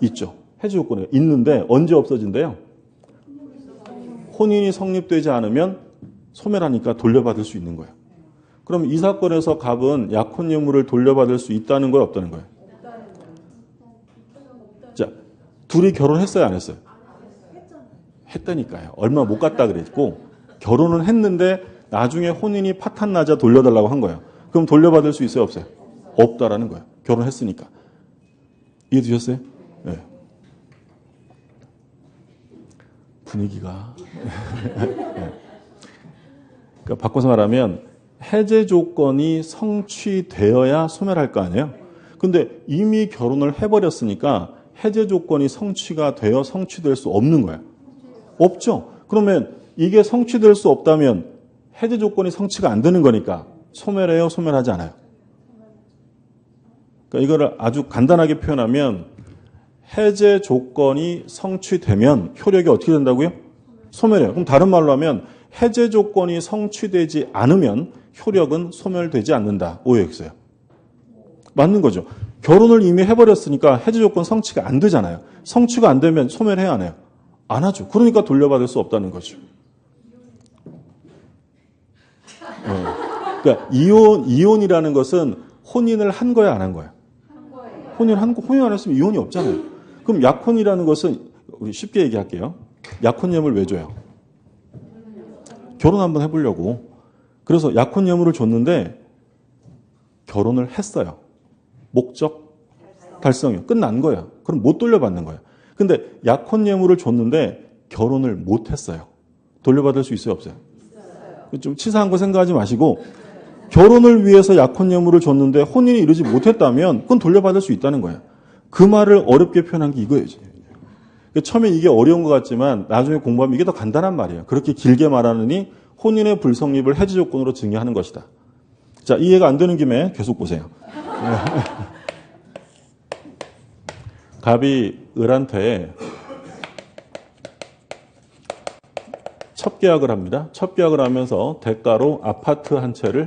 있죠. 해제 조건이 있는데 언제 없어진대요? 혼인이 성립되지 않으면 소멸하니까 돌려받을 수 있는 거예요. 그럼 이 사건에서 갑은 약혼예물을 돌려받을 수 있다는 거예요? 없다는 거예요? 자, 둘이 결혼했어요? 안 했어요? 했다니까요. 얼마 못 갔다 그랬고 결혼은 했는데 나중에 혼인이 파탄 나자 돌려달라고 한 거예요. 그럼 돌려받을 수 있어요? 없어요? 없다라는 거예요. 결혼했으니까. 이해되셨어요? 네. 분위기가. 네. 그러니까 바꿔서 말하면 해제 조건이 성취되어야 소멸할 거 아니에요? 근데 이미 결혼을 해버렸으니까 해제 조건이 성취가 되어 성취될 수 없는 거예요. 없죠? 그러면 이게 성취될 수 없다면 해제 조건이 성취가 안 되는 거니까 소멸해요? 소멸하지 않아요? 그러니까 이거를 아주 간단하게 표현하면 해제 조건이 성취되면 효력이 어떻게 된다고요? 소멸해요. 그럼 다른 말로 하면 해제 조건이 성취되지 않으면 효력은 소멸되지 않는다. OX예요. 맞는 거죠. 결혼을 이미 해버렸으니까 해제 조건 성취가 안 되잖아요. 성취가 안 되면 소멸해야 하나요? 안 하죠. 그러니까 돌려받을 수 없다는 거죠. 네. 그러니까 이혼이라는 것은 혼인을 한 거야, 안 한 거야? 혼인 안 했으면 이혼이 없잖아요. 그럼 약혼이라는 것은 우리 쉽게 얘기할게요. 약혼예물 왜 줘요? 결혼 한번 해보려고. 그래서 약혼예물을 줬는데 결혼을 했어요. 목적 달성이요. 끝난 거야. 그럼 못 돌려받는 거야. 근데 약혼예물을 줬는데 결혼을 못 했어요. 돌려받을 수 있어요? 없어요? 좀 치사한 거 생각하지 마시고 결혼을 위해서 약혼예물을 줬는데 혼인이 이루지 못했다면 그건 돌려받을 수 있다는 거예요. 그 말을 어렵게 표현한 게 이거예요. 처음에 이게 어려운 것 같지만 나중에 공부하면 이게 더 간단한 말이에요. 그렇게 길게 말하느니 혼인의 불성립을 해지 조건으로 증여하는 것이다. 자, 이해가 안 되는 김에 계속 보세요. 갑이 을한테 첩계약을 합니다. 첩계약을 하면서 대가로 아파트 한 채를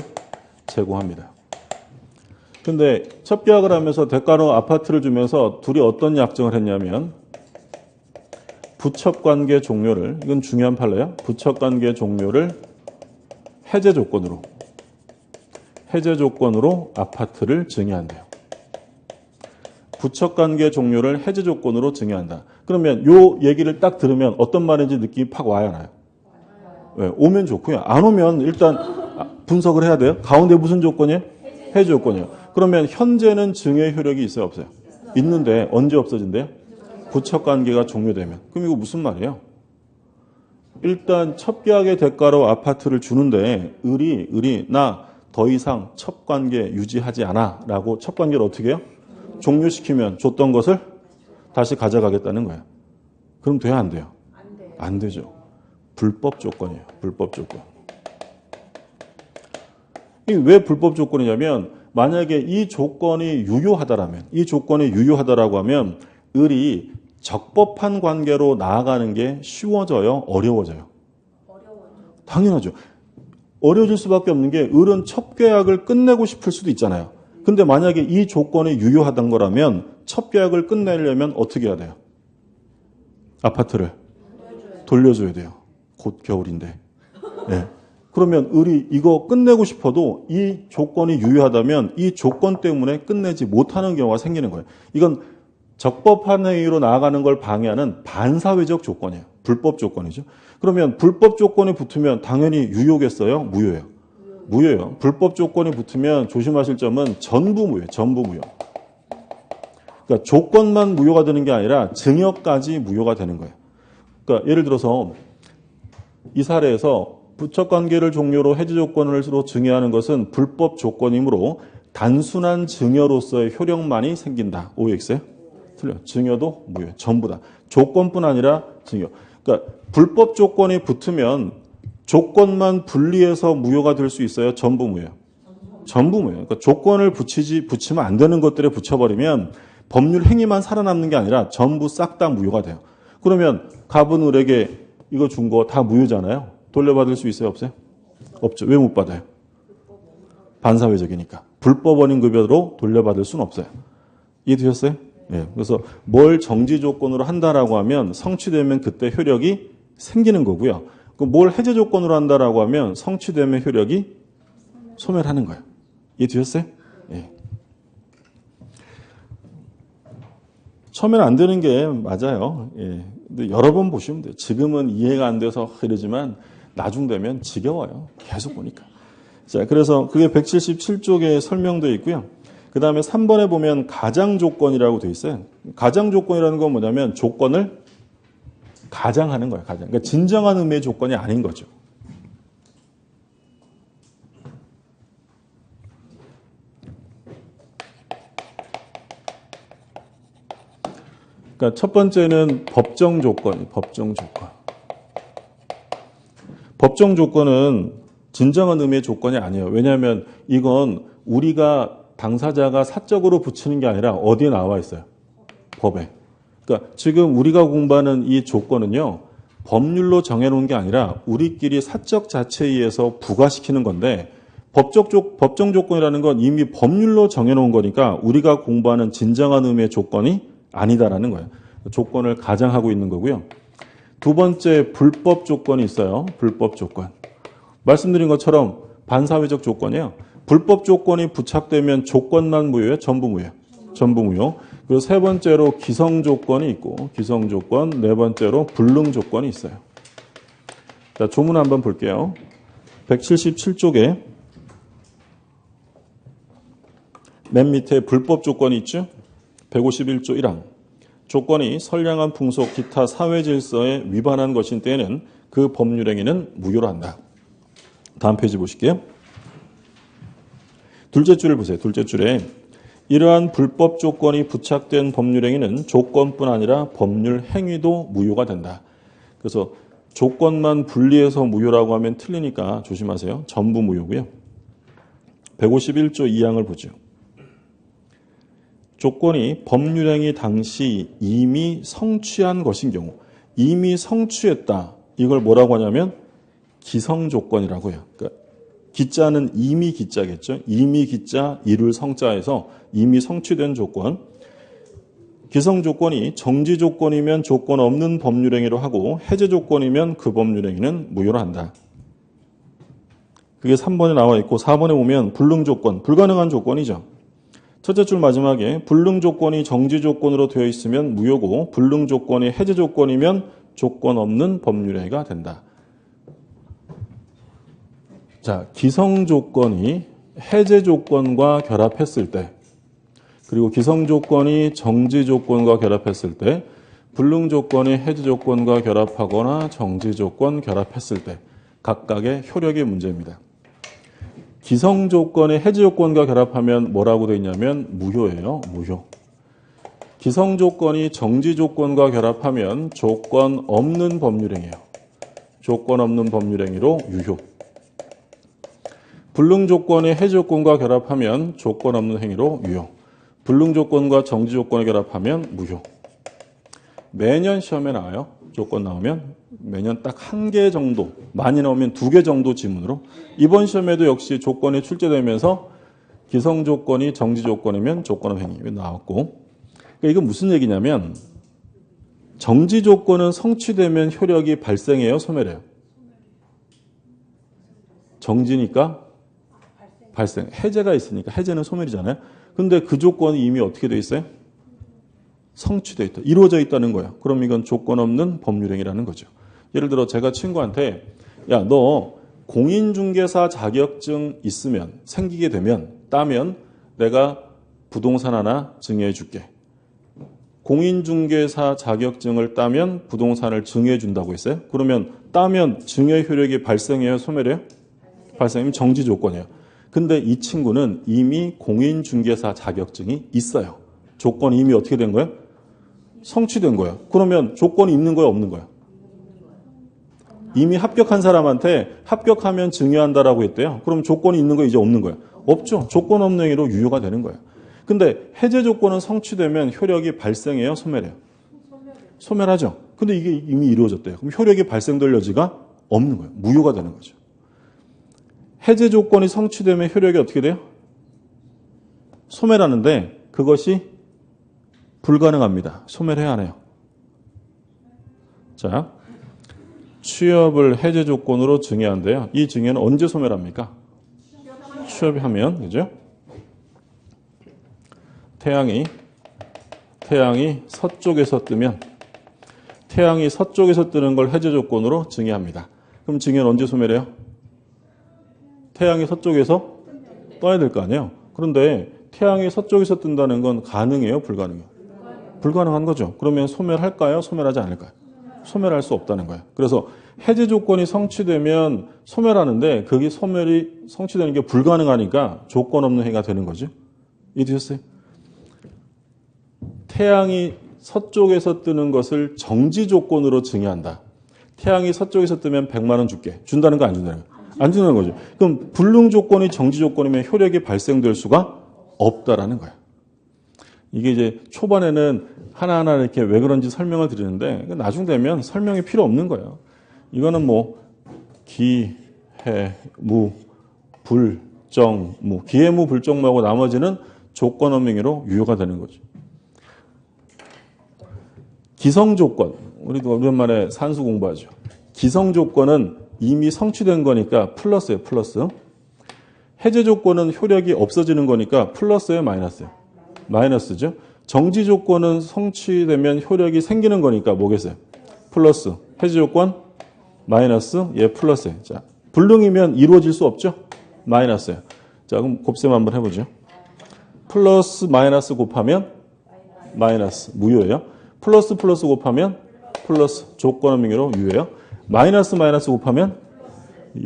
제공합니다. 근데 첩계약을 하면서 대가로 아파트를 주면서 둘이 어떤 약정을 했냐면 부첩관계 종료를, 이건 중요한 판례예요. 부첩관계 종료를 해제 조건으로 아파트를 증여한대요. 부첩관계 종료를 해제 조건으로 증여한다. 그러면 요 얘기를 딱 들으면 어떤 말인지 느낌이 팍 와야 하나요? 네, 오면 좋고요. 안 오면 일단 분석을 해야 돼요. 가운데 무슨 조건이에요? 해제 조건이에요. 그러면 현재는 증여 효력이 있어요, 없어요? 있는데 언제 없어진대요? 부첩관계가 종료되면. 그럼 이거 무슨 말이에요? 일단 첩계약의 대가로 아파트를 주는데 을이 나 더 이상 첩관계 유지하지 않아 라고 첩관계를 어떻게 해요? 종료시키면 줬던 것을 다시 가져가겠다는 거예요. 그럼 돼요, 안 돼요? 안 되죠. 불법 조건이에요. 불법 조건. 이게 왜 불법 조건이냐면 만약에 이 조건이 유효하다라고 하면 을이 적법한 관계로 나아가는 게 쉬워져요? 어려워져요? 당연하죠. 어려워질 수밖에 없는 게 을은 첩계약을 끝내고 싶을 수도 있잖아요. 근데 만약에 이 조건이 유효하단 거라면 첩계약을 끝내려면 어떻게 해야 돼요? 아파트를 돌려줘야 돼요. 곧 겨울인데. 네. 그러면 을이 이거 끝내고 싶어도 이 조건이 유효하다면 이 조건 때문에 끝내지 못하는 경우가 생기는 거예요. 이건 적법한 행위로 나아가는 걸 방해하는 반사회적 조건이에요. 불법 조건이죠. 그러면 불법 조건이 붙으면 당연히 유효겠어요? 무효예요? 무효예요. 불법 조건이 붙으면 조심하실 점은 전부 무효예요. 전부 무효. 그러니까 조건만 무효가 되는 게 아니라 증여까지 무효가 되는 거예요. 그러니까 예를 들어서 이 사례에서 부첩관계를 종료로 해지 조건으로 증여하는 것은 불법 조건이므로 단순한 증여로서의 효력만이 생긴다. OX예요? 틀려. 증여도 무효. 전부 다. 조건뿐 아니라 증여. 그러니까 불법 조건이 붙으면 조건만 분리해서 무효가 될 수 있어요? 전부 무효. 전부 무효. 그러니까 조건을 붙이면 안 되는 것들에 붙여버리면 법률 행위만 살아남는 게 아니라 전부 싹 다 무효가 돼요. 그러면 갑은 을에게 이거 준 거 다 무효잖아요. 돌려받을 수 있어요? 없어요? 없죠. 왜 못 받아요? 반사회적이니까. 불법 원인 급여로 돌려받을 수는 없어요. 이해되셨어요? 네. 그래서 뭘 정지 조건으로 한다라고 하면 성취되면 그때 효력이 생기는 거고요. 뭘 해제 조건으로 한다라고 하면 성취되면 효력이 소멸하는 거예요. 이해되셨어요? 네. 처음에는 안 되는 게 맞아요. 예. 근데 여러 번 보시면 돼요. 지금은 이해가 안 돼서 이러지만 나중 되면 지겨워요. 계속 보니까. 자, 그래서 그게 177쪽에 설명되어 있고요. 그 다음에 3번에 보면 가장 조건이라고 되어 있어요. 가장 조건이라는 건 뭐냐면 조건을 가장하는 거예요. 가장. 그러니까 진정한 의미의 조건이 아닌 거죠. 그러니까 첫 번째는 법정 조건. 법정 조건은 진정한 의미의 조건이 아니에요. 왜냐하면 이건 우리가 당사자가 사적으로 붙이는 게 아니라 어디에 나와 있어요? 법에. 그러니까 지금 우리가 공부하는 이 조건은요. 법률로 정해놓은 게 아니라 우리끼리 사적 자체에 의해서 부과시키는 건데 법정 조건이라는 건 이미 법률로 정해놓은 거니까 우리가 공부하는 진정한 의미의 조건이 아니다라는 거예요. 조건을 가장하고 있는 거고요. 두 번째 불법 조건이 있어요. 불법 조건. 말씀드린 것처럼 반사회적 조건이에요. 불법 조건이 부착되면 조건만 무효예요? 전부 무효예요? 전부 무효. 그리고 세 번째로 기성 조건이 있고 기성 조건, 네 번째로 불능 조건이 있어요. 자, 조문 한번 볼게요. 177쪽에 맨 밑에 불법 조건이 있죠? 151조 1항. 조건이 선량한 풍속, 기타 사회 질서에 위반한 것인 때에는 그 법률 행위는 무효로 한다. 다음 페이지 보실게요. 둘째 줄을 보세요. 둘째 줄에 이러한 불법 조건이 부착된 법률행위는 조건뿐 아니라 법률 행위도 무효가 된다. 그래서 조건만 분리해서 무효라고 하면 틀리니까 조심하세요. 전부 무효고요. 151조 2항을 보죠. 조건이 법률행위 당시 이미 성취한 것인 경우, 이미 성취했다. 이걸 뭐라고 하냐면 기성조건이라고요. 그러니까 기자는 이미 기자겠죠. 이미 기자 이룰 성자에서 이미 성취된 조건. 기성조건이 정지조건이면 조건 없는 법률행위로 하고 해제조건이면 그 법률행위는 무효로 한다. 그게 3번에 나와 있고 4번에 보면 불능조건, 불가능한 조건이죠. 첫째 줄 마지막에 불능조건이 정지조건으로 되어 있으면 무효고 불능조건이 해제조건이면 조건 없는 법률행위가 된다. 자, 기성조건이 해제조건과 결합했을 때 그리고 기성조건이 정지조건과 결합했을 때 불능조건이 해제조건과 결합하거나 정지조건 결합했을 때 각각의 효력의 문제입니다. 기성조건이 해제조건과 결합하면 뭐라고 되어 있냐면 무효예요. 무효. 기성조건이 정지조건과 결합하면 조건 없는 법률행위예요. 조건 없는 법률행위로 유효. 불능조건이 해제조건과 결합하면 조건 없는 행위로 유효. 불능조건과 정지조건을 결합하면 무효. 매년 시험에 나와요. 조건 나오면 매년 딱 1개 정도, 많이 나오면 2개 정도 지문으로. 이번 시험에도 역시 조건이 출제되면서 기성조건이 정지조건이면 조건 없는 행위 나왔고. 그러니까 이건 무슨 얘기냐면 정지조건은 성취되면 효력이 발생해요, 소멸해요? 정지니까 발생. 해제가 있으니까 해제는 소멸이잖아요. 근데 그 조건이 이미 어떻게 돼 있어요? 성취되어 있다. 이루어져 있다는 거예요. 그럼 이건 조건 없는 법률행위라는 거죠. 예를 들어 제가 친구한테 야, 너 공인중개사 자격증 있으면 생기게 되면 따면 내가 부동산 하나 증여해 줄게. 공인중개사 자격증을 따면 부동산을 증여해 준다고 했어요. 그러면 따면 증여 효력이 발생해요? 소멸해요? 발생이면 정지 조건이에요. 근데 이 친구는 이미 공인중개사 자격증이 있어요. 조건이 이미 어떻게 된 거예요? 성취된 거예요. 그러면 조건이 있는 거예요? 없는 거예요? 이미 합격한 사람한테 합격하면 증여한다라고 했대요. 그럼 조건이 있는 거예요? 이제 없는 거예요? 없죠. 조건 없는 행위로 유효가 되는 거예요. 근데 해제 조건은 성취되면 효력이 발생해요? 소멸해요? 소멸하죠. 근데 이게 이미 이루어졌대요. 그럼 효력이 발생될 여지가 없는 거예요. 무효가 되는 거죠. 해제 조건이 성취되면 효력이 어떻게 돼요? 소멸하는데 그것이 불가능합니다. 소멸해야 하네요. 자, 취업을 해제 조건으로 증여한대요. 이 증여는 언제 소멸합니까? 취업하면, 그죠? 태양이 서쪽에서 뜨면 태양이 서쪽에서 뜨는 걸 해제 조건으로 증여합니다. 그럼 증여는 언제 소멸해요? 태양이 서쪽에서 떠야 될 거 아니에요? 그런데 태양이 서쪽에서 뜬다는 건 가능해요? 불가능해요? 불가능한 거죠. 그러면 소멸할까요? 소멸하지 않을까요? 소멸할 수 없다는 거예요. 그래서 해제 조건이 성취되면 소멸하는데 그게 소멸이 성취되는 게 불가능하니까 조건 없는 행위가 되는 거죠. 이해되셨어요? 태양이 서쪽에서 뜨는 것을 정지 조건으로 증여한다. 태양이 서쪽에서 뜨면 100만 원 줄게. 준다는 거 안 준다는 거? 안 준다는 거죠. 그럼 불능 조건이 정지 조건이면 효력이 발생될 수가 없다라는 거예요. 이게 이제 초반에는 하나하나 이렇게 왜 그런지 설명을 드리는데 나중 되면 설명이 필요 없는 거예요. 이거는 뭐 기, 해, 무, 불, 정, 무. 기해, 무, 불, 정, 무하고 나머지는 조건 없는 행위로 유효가 되는 거죠. 기성조건. 우리도 오랜만에 산수 공부하죠. 기성조건은 이미 성취된 거니까 플러스예요. 플러스. 해제 조건은 효력이 없어지는 거니까 플러스예요. 마이너스예요. 마이너스죠. 정지 조건은 성취되면 효력이 생기는 거니까 뭐겠어요? 플러스. 해제 조건 마이너스. 예, 플러스예요. 자, 불능이면 이루어질 수 없죠? 마이너스예요. 자, 그럼 곱셈 한번 해보죠. 플러스 마이너스 곱하면 마이너스. 무효예요. 플러스 플러스 곱하면 플러스. 조건 없는 행위로 유효예요. 마이너스 마이너스 곱하면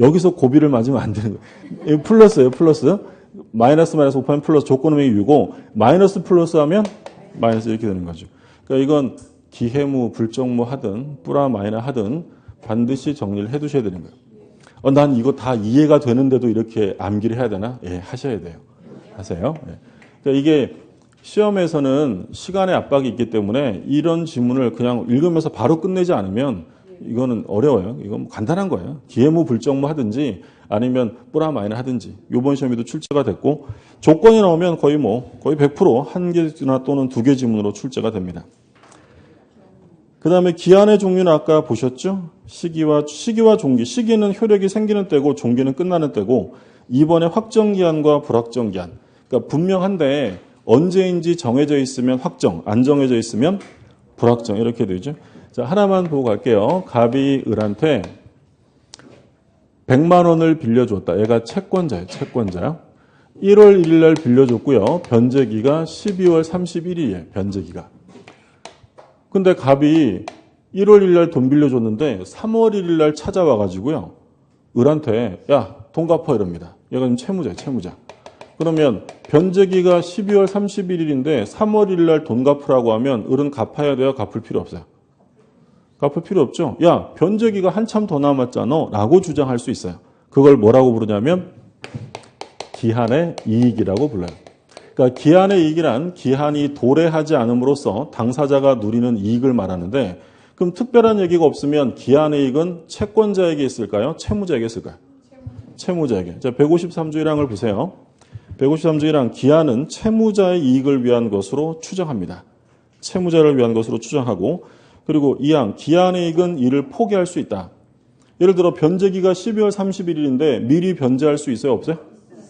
여기서 고비를 맞으면 안 되는 거예요. 플러스예요. 플러스. 마이너스 5하면 플러스 조건음액이 U고 마이너스 플러스 하면 마이너스 이렇게 되는 거죠. 그러니까 이건 기해무, 불정무 하든 뿌라 마이너 하든 반드시 정리를 해 두셔야 되는 거예요. 난 이거 다 이해가 되는데도 이렇게 암기를 해야 되나? 예, 하셔야 돼요. 하세요. 예. 그러니까 이게 시험에서는 시간의 압박이 있기 때문에 이런 지문을 그냥 읽으면서 바로 끝내지 않으면 이거는 어려워요. 이건 간단한 거예요. 기해무, 불정무 하든지 아니면 뿌라 마이너 하든지. 이번 시험에도 출제가 됐고 조건이 나오면 거의 100% 한 개나 또는 두 개 지문으로 출제가 됩니다. 그 다음에 기한의 종류는 아까 보셨죠? 시기와 종기. 시기는 효력이 생기는 때고 종기는 끝나는 때고 이번에 확정기한과 불확정기한. 그러니까 분명한데 언제인지 정해져 있으면 확정, 안 정해져 있으면 불확정 이렇게 되죠. 자, 하나만 보고 갈게요. 갑이 을한테 100만 원을 빌려줬다. 얘가 채권자예요. 채권자요. 1월 1일 날 빌려줬고요. 변제기가 12월 31일이에요. 변제기가. 근데 갑이 1월 1일 날 돈 빌려줬는데 3월 1일 날 찾아와가지고요. 을한테 야, 돈 갚아 이럽니다. 얘가 지금 채무자예요. 채무자. 그러면 변제기가 12월 31일인데 3월 1일 날 돈 갚으라고 하면 을은 갚아야 돼요? 갚을 필요 없어요? 갚을 필요 없죠. 야, 변제기가 한참 더 남았잖아 라고 주장할 수 있어요. 그걸 뭐라고 부르냐면 기한의 이익이라고 불러요. 그러니까 기한의 이익이란 기한이 도래하지 않음으로써 당사자가 누리는 이익을 말하는데 그럼 특별한 얘기가 없으면 기한의 이익은 채권자에게 있을까요? 채무자에게 있을까요? 채무자에게. 자, 153조 1항을 보세요. 153조 1항 기한은 채무자의 이익을 위한 것으로 추정합니다. 채무자를 위한 것으로 추정하고 그리고 2항 기한의 이익은 이를 포기할 수 있다. 예를 들어 변제기가 12월 31일인데 미리 변제할 수 있어요? 없어요?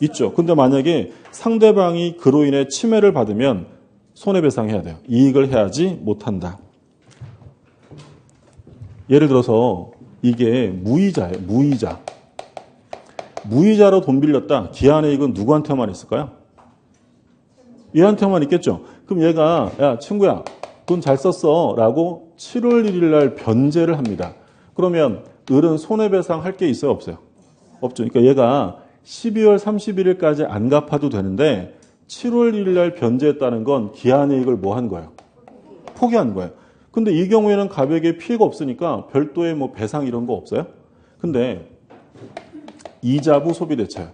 있죠. 근데 만약에 상대방이 그로 인해 침해를 받으면 손해배상해야 돼요. 이익을 해야지 못한다. 예를 들어서 이게 무이자예요. 무이자. 무이자로 돈 빌렸다. 기한의 이익은 누구한테만 있을까요? 얘한테만 있겠죠. 그럼 얘가 야 친구야 돈 잘 썼어 라고 7월 1일 날 변제를 합니다. 그러면 을은 손해배상 할 게 있어요? 없어요? 없죠. 그러니까 얘가 12월 31일까지 안 갚아도 되는데 7월 1일 날 변제했다는 건 기한의 이익을 뭐 한 거예요? 포기한 거예요. 근데 이 경우에는 갑에게 피해가 없으니까 별도의 뭐 배상 이런 거 없어요? 근데 이자부 소비대차요.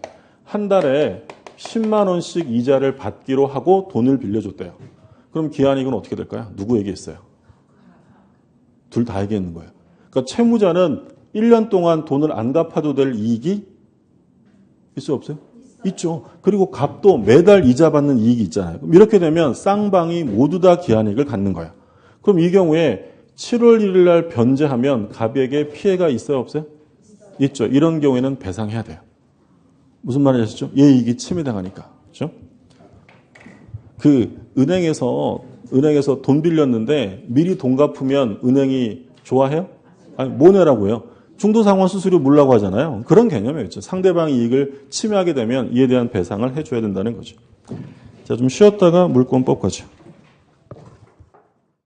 한 달에 10만 원씩 이자를 받기로 하고 돈을 빌려줬대요. 그럼 기한이익은 어떻게 될까요? 누구에게 있어요? 둘 다에게 있는 거예요. 그러니까 채무자는 1년 동안 돈을 안 갚아도 될 이익이 있어요? 없어요? 있죠. 그리고 갑도 매달 이자 받는 이익이 있잖아요. 그럼 이렇게 되면 쌍방이 모두 다 기한이익을 갖는 거예요. 그럼 이 경우에 7월 1일 날 변제하면 갑에게 피해가 있어요? 없어요? 있죠. 이런 경우에는 배상해야 돼요. 무슨 말인지 아시죠? 얘 이익이 침해당하니까. 그렇죠? 그 은행에서 돈 빌렸는데 미리 돈 갚으면 은행이 좋아해요? 아니, 뭐 내라고요? 중도상환 수수료 물라고 하잖아요. 그런 개념이었죠. 상대방의 이익을 침해하게 되면 이에 대한 배상을 해줘야 된다는 거죠. 자, 좀 쉬었다가 물권법 가죠.